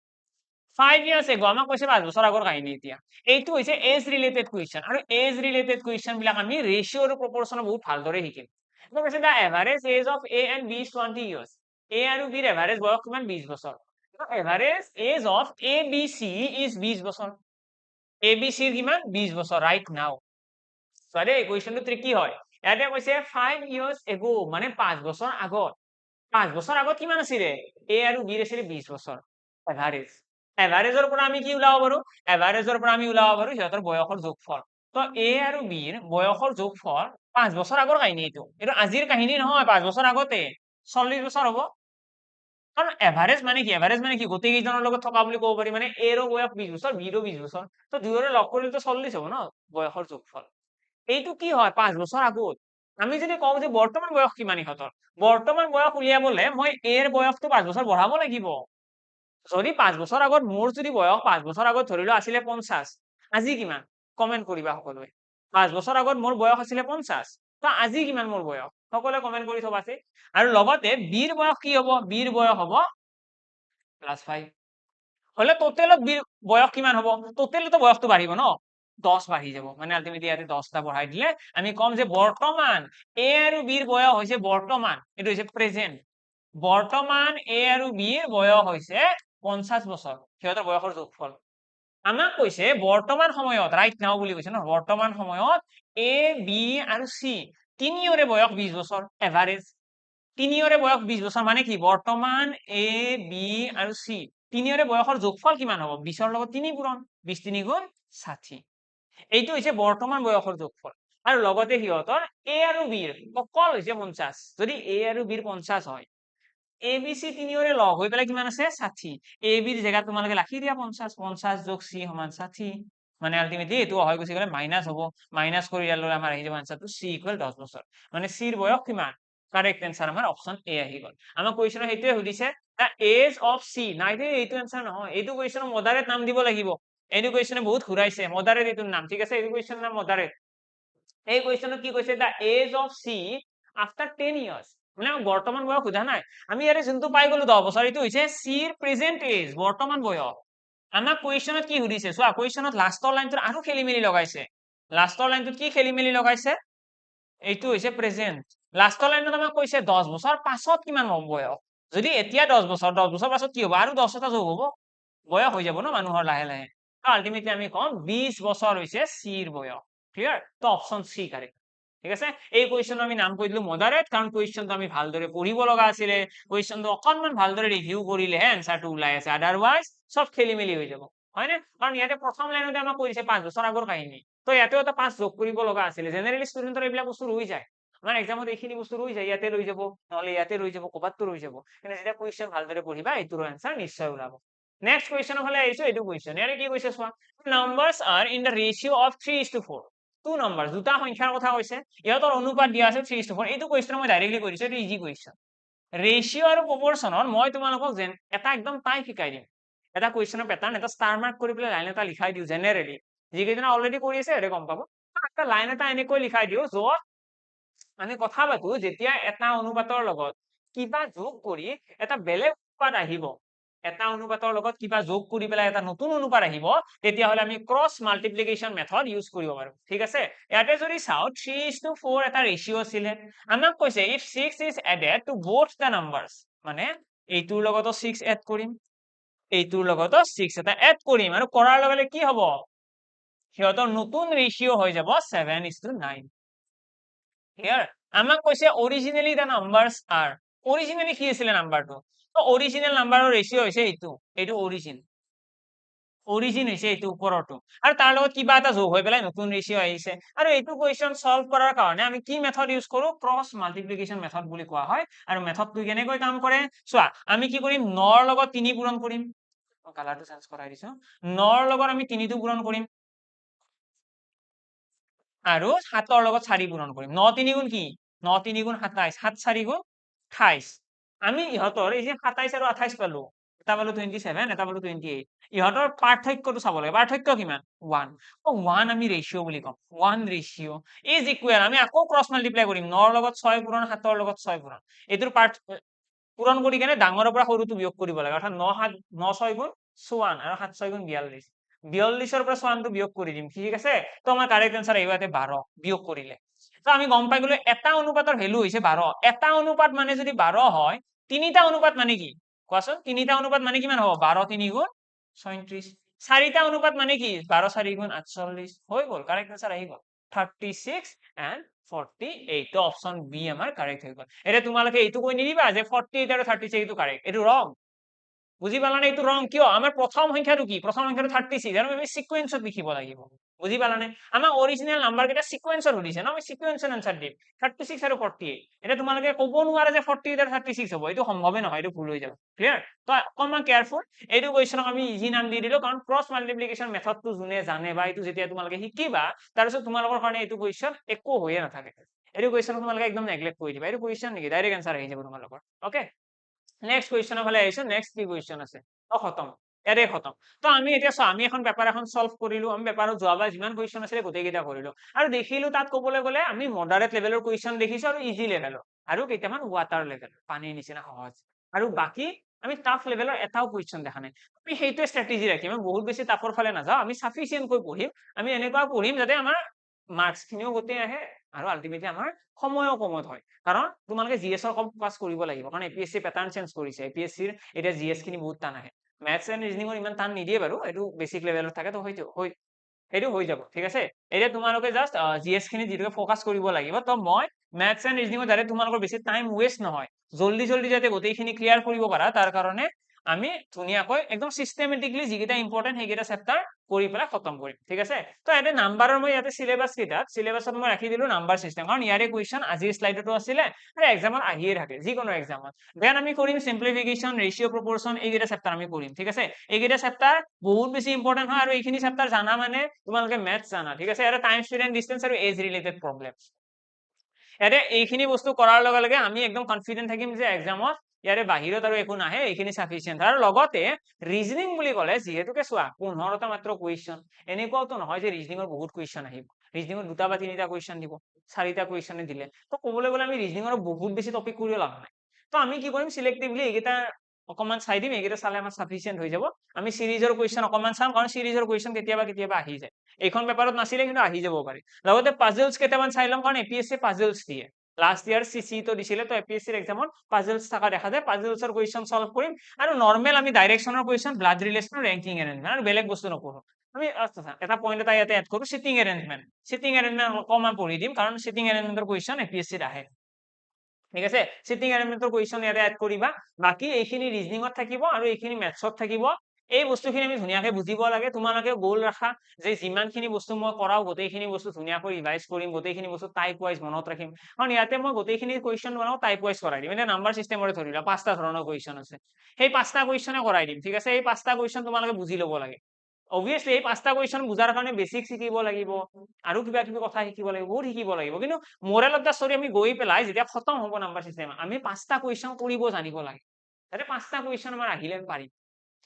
5 years ago আমাক কৈছে 5 বছৰ আগৰ কাহিনী এতিয়া এইটো হৈছে এজ ৰিলেটেড কুৱেশ্যন আৰু এজ ৰিলেটেড কুৱেশ্যন বিলাক আমি ৰেচিঅ আৰু প্ৰপৰচন বহুত ভালদৰে শিকিম তো কৈছে the average age of A and B is 20 years A আৰু বিৰ এভাৰেজ বয়স কিমান 20 বছৰ average age of A B C is 20 বছৰ এ বি চিৰ কিমান 20 বছৰ ৰাইট নাও চোৱা দেই কুৱেশ্যনটো ট্ৰিকি হয় ইয়াতে কৈছে 5 years ago মানে 5 বছৰ আগত 5 বছৰ আগত কিমান আছিলে এ আৰু বিৰ আছিলে 20 বছৰ এভাৰেজ এভাৰেজৰ পৰা আমি কি ওলাব পাৰো এভাৰেজৰ পৰা আমি ওলাব পাৰো সিহঁতৰ বয়সৰ যোগফল তো এ আৰু বিৰ বয়সৰ যোগফল 5 বছৰ আগৰ কাহিনী এইটো আজিৰ কাহিনী নহয় 5 বছৰ আগতে 40 বছৰ হ'ব কাৰণ এভাৰেজ মানে কি গোটেই কেইজনৰ লগত থকা বুলি ক'ব পাৰি মানে এৰো বয়স 20 বছৰ বিৰো 20 বছৰ তো দুয়োৰে লগ কৰিলে 40 হ'ব ন বয়সৰ যোগফল এইটো কি হয় 5 বছৰ আগত আমি যদি কওঁ যে বৰ্তমান বয়স কিমান ইহঁতৰ বৰ্তমান বয়স উলিয়াবলে মই এৰ বয়সটো 5 বছৰ বঢ়াব লাগিব যদি 5 বছৰ আগত মোৰ যদি বয়স 5 বছৰ আগত ধৰিলো আছিলে 50 আজি কিমান কমেন্ট কৰিবা সকলোৱে 5 বছৰ আগত মোৰ বয়স আছিলে 50 তো আজি কিমান মোৰ বয়স সকলোৱে কমেন্ট কৰি থবাছে আৰু লগতে বিৰ বয়স কি হ'ব বিৰ বয়স হ'ব +5 হলে টোটেলত বিৰ বয়স কিমান হ'ব টোটেলটো বয়সটো বাঢ়িব ন 10 বাঢ়ি যাব মানে আলটিমেটলি ইয়াতে 10টা বঢ়াই দিলে আমি কম যে বৰ্তমান এ আৰু বিৰ বয়স হৈছে বৰ্তমান এটো হৈছে প্ৰেজেন্ট বৰ্তমান এ আৰু বিৰ বয়স হৈছে 50 বছৰ সিহঁতৰ বয়সৰ যোগফল আমাক কৈছে বৰ্তমান সময়ত ৰাইট নাও বুলি কৈছে ন বৰ্তমান সময়ত এ বি আৰু চি তিনিওৰে বয়স 20 বছৰ এভাৰেজ তিনিওৰে বয়স 20 বছৰ মানে কি বৰ্তমান এ বি আৰু চি তিনিওৰে বয়সৰ যোগফল কিমান হ'ব 20ৰ লগত 3 পূৰণ 20 3 গুণ 60 এইটো হৈছে বৰ্তমান বয়সৰ যোগফল আৰু লগতে সিহঁতৰ এ আৰু বিৰ অকল হৈছে 50 যদি এ আৰু বিৰ 50 হয় এ বি চি তিনিওৰে লগ হৈ পেলাই কিমান আছে 60 এ বিৰ জেগাত তোমালোকে ৰাখি দিয়া 50 50 যোগ চি সমান 60 মানে আলটিমেটলি এইটো হৈ গুচি গ'লে মাইনাস হ'ব মাইনাস কৰি ইয়াৰ লৈ আমাৰ আহি যাব আনসাৰটো চি ইকুৱেল 10 বছৰ মানে চিৰ বয়স কিমান কাৰেক্ট आंसर আমাৰ অপশন এ আহি গল আমাৰ কোয়েশ্চন হেইটোৱে সুধিছে দা এজ অফ সি নাই দে এইটো आंसर নহয় এইটো কোয়েশ্চন মডারেট নাম দিব লাগিব এইটো কোয়েশ্চনে বহুত ঘুরাইছে মডারেট এইটো নাম ঠিক আছে এইটো কোয়েশ্চন নাম মডারেট এই কোয়েশ্চনত কি কৈছে the age of C after 10 years মানে বর্তমান বয়স সোধা নাই আমি ইয়াৰে যোনটো পাই গলো 10 বছৰ এইটো হৈছে সিৰ প্ৰেজেন্ট এজ বৰ্তমান বয়স আমাক কোয়েশ্চনত কি সুধিছে চোৱা কোয়েশ্চনত লাষ্টৰ লাইনটোত আৰু খেলি মেলি লগাইছে লাষ্টৰ লাইনটোত কি খেলি মেলি লগাইছে এইটো হৈছে প্ৰেজেন্ট লাষ্টৰ লাইনত আমাক কৈছে 10 বছৰ পাছত কিমান হ'ব বয়স যদি এতিয়া 10 বছৰ পাছত কি হ'ব আৰু 10 এটা যোগ হ'ব বয়স হৈ যাব ন মানুহৰ লাহে লাহে আলটিমেটলি আমি কম 20 বছৰ হৈছে সিৰ বয়স ক্লিয়াৰ তো অপশন সি কারেক্ট ঠিক আছে এই কোয়েশ্চন আমি নাম কৈ দিলো মডারেট কারণ কোয়েশ্চনটো আমি ভালদৰে পঢ়িব লগা আছিলে কোয়েশ্চনটো অকনমান ভালদৰে ৰিভিউ কৰিলেহে আনসাৰটো ওলাই আছে আদাৰৱাইজ সব খেলি মেলি হৈ যাব হয় না কাৰণ ইয়াতে প্ৰথম লাইনতে আমাক কৈছে 5 বছৰ আগৰ কাহিনী তো ইয়াতেও এটা 5 যোগ কৰিব লগা আছিলে জেনাৰেলি ষ্টুডেন্টৰ এইবিলাক বস্তু ৰৈ যায় আমাৰ এক্সামত এইখিনি বস্তু ৰৈ যায় ইয়াতে ৰৈ যাব নহলে ইয়াতে ৰৈ যাব কবাতটো ৰৈ যাব কিন্তু যেতিয়া কোয়েশ্চন ভালদৰে পঢ়িবা এইটোৰ আনসাৰ নিশ্চয় ওলাব নেক্সট কোয়েশ্চন হলে আহিছো এইটো কোয়েশ্চন ইয়াৰে কি কৈছে চোৱা numbers are in the ratio of 3:4 two number দুটা সংখ্যাৰ কথা কৈছে ইহঁতৰ অনুপাত দিয়া আছে 3:4 এইটো কোয়েশ্চন মই ডাইৰেক্টলি কৰিছো এইটো ইজি কোয়েশ্চন ৰেশিও আৰু প্ৰপৰচনৰ মই তোমালোকক যেন এটা একদম টাইপ শিকাই দিম এটা কোয়েশ্চনৰ প্যাটাৰ্ন এটা ষ্টাৰ মাৰ্ক কৰি পেলাই লাইন এটা লিখাই দিও জেনাৰেলি যিকেইজনে অলৰেডি কৰি আছে এৰে গম পাব একটা লাইন এটা এনেকৈ লিখাই দিও য'ত আমি কথা পাতো যেতিয়া এটা অনুপাতৰ লগত কিবা যোগ কৰি এটা বেলেগ অনুপাত আহিব এটা অনুপাতৰ লগত কিবা যোগ কৰি পেলাই এটা নতুন অনুপাত আহিব তেতিয়া হলে আমি ক্ৰস মাল্টিপ্লিকেশন মেথড ইউজ কৰিব পাৰো ঠিক আছে ইয়াতে যদি চাও 3:4 এটা ৰেশিও আছিলে আমাক কৈছে if 6 is added to both the numbers মানে এইটোৰ লগতো 6 এড কৰিম এইটোৰ লগতো 6 এটা এড কৰিম আৰু কৰাৰ লগে লগে কি হ'ব সিহঁতৰ নতুন ৰেশিও হৈ যাব 7:9 ক্লিয়াৰ আমাক কৈছে অৰিজিনালি দা নাম্বাৰস আৰ অৰিজিনালি কি আছিল নাম্বাৰটো তো অৰিজিনাল নাম্বাৰৰ ৰেশিও হৈছে এইটো অৰিজিন হৈছে এইটো ওপৰটো আৰু তাৰ লগত কিবা এটা যোগ হৈ পেলাই নতুন ৰেশিও আহিছে আৰু এইটো কোয়েশ্চন সলভ কৰাৰ কাৰণে আমি কি মেথড ইউজ কৰো ক্ৰস মাল্টিপ্লিকেশন মেথড বুলি কোৱা হয় আৰু মেথডটো কেনেকৈ কাম কৰে চোৱা আমি কি কৰিম 9 ৰ লগত 3 পূৰণ কৰিম কালাৰটো চেঞ্জ কৰাই দিছো 9 ৰ লগত আমি 3টো পূৰণ কৰিম আৰু 7ৰ লগত 4 পূৰণ কৰিম 9 3 গুণ কি 9 3 গুণ 27 7 4 গুণ 28 আমি ইহঁতৰ এই যে 27 আৰু 28 পালো এটা পালো 27 এটা পালো 28 ইহঁতৰ পাৰ্থক্যটো চাব লাগে পাৰ্থক্য কিমান 1 1 আমি ৰেশিও বুলি কম 1 ৰেশিও ইজ ইকুৱেল আমি আকৌ ক্ৰছ মাল্টিপ্লাই কৰিম 9ৰ লগত 6 পূৰণ 7ৰ লগত 6 পূৰণ এইটোৰ পূৰণ কৰি কেনে ডাঙৰৰ পৰা সৰুটো বিয়োগ কৰিব লাগে অৰ্থাৎ 9 6 গুণ 54 আৰু 7 6 গুণ 42 42ৰ পৰা 54টো বিয়োগ কৰি দিম ঠিক আছে তো আমাৰ কাৰেক্ট আনসাৰ আহিব ইয়াতে 12 বিয়োগ কৰিলে তো আমি গম পাই গলো এটা অনুপাতৰ ভ্যালু হৈছে 12 এটা অনুপাত মানে যদি 12 হয় তিনিটা অনুপাত মানে কি কোৱাচোন তিনিটা অনুপাত মানে কিমান হ'ব 12 3 গুণ 36 চাৰিটা অনুপাত মানে কি 12 4 গুণ 48 হৈ গল কাৰেক্ট আনসাৰ আহি গল 36 and 48 তো অপশন বি আমাৰ কাৰেক্ট হৈ গল এটা তোমালোকে এইটো কৈ নিদিবা যে 48 আৰু 36 এইটো কাৰেক্ট এইটো ৰং বুঝি পালানে এইটো ৰং কিয় আমাৰ প্ৰথম সংখ্যাটো কি প্ৰথম সংখ্যাটো 36 আৰু আমি সিকোয়েন্সত লিখিব লাগিব বুঝি পালানে আমাৰ অৰিজিনাল নাম্বাৰ কেইটা সিকোয়েন্সত সুধিছে ন আমি সিকোয়েন্সত আনসাৰ দিম 36 আৰু 48 এটা তোমালোকে ক'ব নোৱাৰে যে 48 আৰু 36 হ'ব এইটো সম্ভৱে নহয় এইটো ভুল হৈ যাব ক্লিয়াৰ তো অকমান কেয়াৰফুল এইটো কোৱেশ্চনক আমি ইজি নাম দি দিলো কাৰণ ক্ৰছ মাল্টিপ্লিকেশন মেথডটো যোনে জানে বা এইটো যেতিয়া তোমালোকে শিকিবা তাৰপিছত তোমালোকৰ কাৰণে এইটো কোৱেশ্চন একো হৈয়ে নাথাকে এইটো কোৱেশ্চন তোমালোকে একদম নেগলেক্ট কৰি দিবা এইটো কোৱেশ্চন নেকি ডাইৰেক্ট আনসাৰ আহি যাব তোমালোকৰ ওকে নেক্সট কোৱেশ্চনৰ ফালে আহিছো নেক্সট কি কোৱেশ্চন আছে খতম এৰে খতম তো আমি এতিয়া আমি এখন পেপাৰ এখন সলভ কৰিলো আমি পেপাৰত যোৱাবাৰ যিমান কোৱেশ্চন আছিল গোটেইকেইটা কৰিলো আৰু দেখিলো তাত ক'বলৈ গ'লে আমি মডাৰেট লেভেলৰ কোৱেশ্চন দেখিছো আৰু ইজি লেভেলৰ আৰু কেইটামান ৱাটাৰ লেভেল পানীৰ নিচিনা সহজ আৰু বাকি আমি টাফ লেভেলৰ এটাও কোৱেশ্চন দেখা নাই আমি সেইটোৱে ষ্ট্ৰেটেজি ৰাখিম আমি বহুত বেছি টাফৰ ফালে নাযাওঁ আমি সাফিচিয়েন্টকৈ পঢ়িম আমি এনেকুৱা পঢ়িম যাতে আমাৰ মাৰ্কস খিনিও গোটেই আহে আৰু আলটিমেটলি আমাৰ সময়ও কমত হয় কাৰণ তোমালোকে জিএছৰ কম পাছ কৰিব লাগিব কাৰণ এপিএসসি প্যাটাৰ্ন চেঞ্জ কৰিছে এপিএসসিৰ এতিয়া জিএছ খিনি বহুত টান আহে ম্যাথছ এণ্ড ৰিজনিঙৰ ইমান টান নিদিয়ে বাৰু এইটো বেসিক লেভেলত থাকে তো সেইটো হৈ যাব ঠিক আছে এতিয়া তোমালোকে জাস্ট জিএছ খিনি যেটোকে ফোকাস কৰিব লাগিব তো মই ম্যাথছ এণ্ড ৰিজনিঙৰ দ্বাৰা তোমালোকৰ বেছি টাইম ওয়েষ্ট নহয় জলদি জলদি যাতে গোটেইখিনি ক্লিয়াৰ কৰিব পাৰা তাৰ কাৰণে আমি ধুনীয়াকৈ একদম সিস্টেমেটিকলি যিকেইটা ইম্পৰ্টেন্ট সেইকেইটা চেপ্টাৰ কৰি পেলাই খতম কৰিম ঠিক আছে তো ইয়াতে নাম্বাৰৰ মই ইয়াতে সিলেবাস কেইটাত সিলেবাসত মই ৰাখি দিলো নাম্বাৰ সিস্টেম কাৰণ ইয়াৰে কুৱেশ্যন আজিৰ স্লাইডতো আছিলে আৰু এক্সামত আহিয়ে থাকে যিকোনো এক্সামত দেন আমি কৰিম সিম্পলিফিকেশন ৰেশিও প্ৰপৰশন এইকেইটা চেপ্টাৰ আমি কৰিম ঠিক আছে এইকেইটা চেপ্টাৰ বহুত বেছি ইম্পৰ্টেন্ট হয় আৰু এইখিনি চেপ্টাৰ জানা মানে তোমালোকে ম্যাথছ জানা ঠিক আছে এটা টাইম স্টুডেন্ট ডিসটেন্স আৰু এজ ৰিলেটেড প্ৰবলেম ইয়াতে এইখিনি বস্তু কৰাৰ লগে লগে আমি একদম কনফিডেন্ট থাকিম যে এক্সামত ইয়াৰে বাহিৰত আৰু একো নাহে এইখিনি সাফিচিয়েন্ট আৰু লগতে ৰিজনিং বুলি ক'লে যিহেতুকে চোৱা 15টা মাত্ৰ কুৱেশ্যন এনেকুৱাওতো নহয় যে ৰিজনিঙৰ বহুত কুৱেশ্যন আহিব ৰিজনিঙৰ দুটা বা তিনিটা কুৱেশ্যন দিব চাৰিটা কুৱেশ্যনে দিলে তো ক'বলৈ গ'লে আমি ৰিজনিঙৰ বহুত বেছি টপিক কৰিও লাভ নাই তো আমি কি কৰিম সিলেক্টিভলি এইকেইটা অকমান চাই দিম এইকেইটা চালে আমাৰ সাফিচিয়েন্ট হৈ যাব আমি সিৰিজৰ কুৱেশ্যন অকমান চাম কাৰণ সিৰিজৰ কুৱেশ্যন কেতিয়াবা কেতিয়াবা আহি যায় এইখন পেপাৰত নাছিলে কিন্তু আহি যাব পাৰে লগতে পাজলছ কেইটামান চাই লম কাৰণ এপিএসসি পাজলছ দিয়ে লাষ্ট ইয়াৰ সিসি তো দিছিলে তো এপিএসসিৰ এক্সামত পাজলছ থাকা দেখা যায় পাজলছৰ কুৱেশ্যন সলভ কৰিম আৰু নৰ্মেল আমি ডাইৰেকশনৰ question blood relation ranking arrangement আৰু বেলেগ বস্তু নপঢ়ো আমি এটা পইণ্ট এটা ইয়াতে এড কৰো সিটিং এৰেঞ্জমেন্ট অকমান পঢ়ি দিম কাৰণ সিটিং এৰেঞ্জমেন্টৰ কুৱেশ্যন এপিএসসিত আহে ঠিক আছে সিটিং এৰেঞ্জমেন্টৰ কুৱেশ্যন ইয়াতে এড কৰিবা বাকি এইখিনি ৰিজনিঙত থাকিব আৰু এইখিনি ম্যাথছত থাকিব এই বস্তুখিনি আমি ধুনীয়াকৈ বুজিব লাগে তোমালোকে গোল ৰাখা যে যিমানখিনি বস্তু মই কৰাও গোটেইখিনি বস্তু ধুনীয়াকৈ ৰিভাইজ কৰিম গোটেইখিনি বস্তু টাইপ ওয়াইজ মনত ৰাখিম কাৰণ ইয়াতে মই গোটেইখিনি কুৱেশ্যন বনাও টাইপ ওয়াইজ কৰাই দিম এতিয়া নাম্বাৰ সিস্টেমৰে ধৰি লোৱা 5টা ধৰণৰ কুৱেশ্যন আছে সেই 5টা কুৱেশ্যনে কৰাই দিম ঠিক আছে এই 5টা কুৱেশ্যন তোমালোকে বুজি ল'ব লাগে অবভিয়াসলি এই 5টা কুৱেশ্যন বুজাৰ কাৰণে বেসিক শিকিব লাগিব আৰু কিবা কিবি কথা শিকিব লাগিব বহুত শিকিব লাগিব কিন্তু মোৰেল অফ দা ষ্টৰী আমি গৈ পেলাই যেতিয়া খতম হ'ব নাম্বাৰ সিস্টেম আমি 5টা কুৱেশ্যন কৰিব জানিব লাগে যাতে 5টা কুৱেশ্যন আমাৰ আহিলে পাৰিম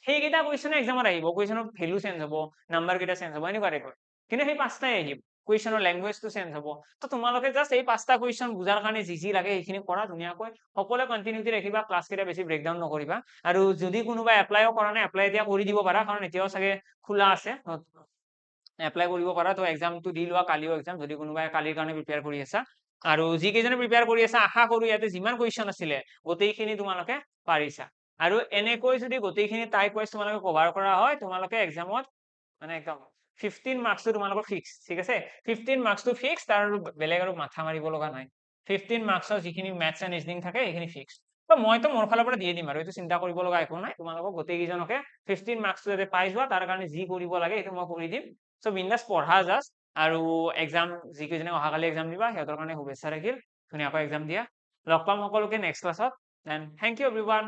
সেইকেইটা কুৱেশ্যনে এক্সামত আহিব কুৱেশ্যনৰ ভ্যালু চেঞ্জ হ'ব নাম্বাৰ কেইটা চেঞ্জ হ'ব এনেকুৱা টাইপৰ কিন্তু সেই 5টাই আহিব কুৱেশ্যনৰ লেংগুৱেজটো চেঞ্জ হ'ব তো তোমালোকে জাস্ট এই 5টা কুৱেশ্যন বুজাৰ কাৰণে যি লাগে সেইখিনি কৰা ধুনীয়াকৈ সকলোৱে কন্টিনিউটি ৰাখিবা ক্লাছ কেইটা বেছি ব্ৰেকডাউন নকৰিবা আৰু যদি কোনোবা এপ্লাইও কৰা নাই এপ্লাই এতিয়া কৰি দিব পাৰা কাৰণ এতিয়াও চাগে খোলা আছে এপ্লাই কৰিব পাৰা তো এক্সামটো দি লোৱা কালিও এক্সাম যদি কোনোবাই কালিৰ কাৰণে প্ৰিপেয়াৰ কৰি আছা আৰু যিকেইজনে প্ৰিপেয়াৰ কৰি আছা আশা কৰো ইয়াতে যিমান কুৱেশ্যন আছিলে গোটেইখিনি তোমালোকে পাৰিছা আৰু এনেকৈ যদি গোটেইখিনি টাইপ ওয়াইজ তোমালোকে কভাৰ কৰা হয় তোমালোকে এক্সামত মানে একদম 15 মাৰ্কসটো তোমালোকৰ ফিক্স ঠিক আছে 15 মাৰ্কসটো ফিক্স তাৰ বেলেগ আৰু মাথা মাৰিব লগা নাই 15 মাৰ্কসৰ যিখিনি ম্যাথছ এণ্ড ৰিজনিং থাকে সেইখিনি ফিক্স তো মইতো মোৰ ফালৰ পৰা দিয়ে দিম আৰু এইটো চিন্তা কৰিব লগা একো নাই তোমালোকক গোটেইকেইজনকে 15 মাৰ্কসটো যাতে পাই যোৱা তাৰ কাৰণে যি কৰিব লাগে সেইটো মই কৰি দিম সো বিন্দাস পঢ়া জাস্ট আৰু এক্সাম যিকেইজনে অহাকালি এক্সাম দিবা সিহঁতৰ কাৰণে শুভেচ্ছা থাকিল ধুনীয়াকৈ এক্সাম দিয়া লগ পাম সকলোকে নেক্সট ক্লাছত দেন থ্যাংক ইউ এভৰিৱান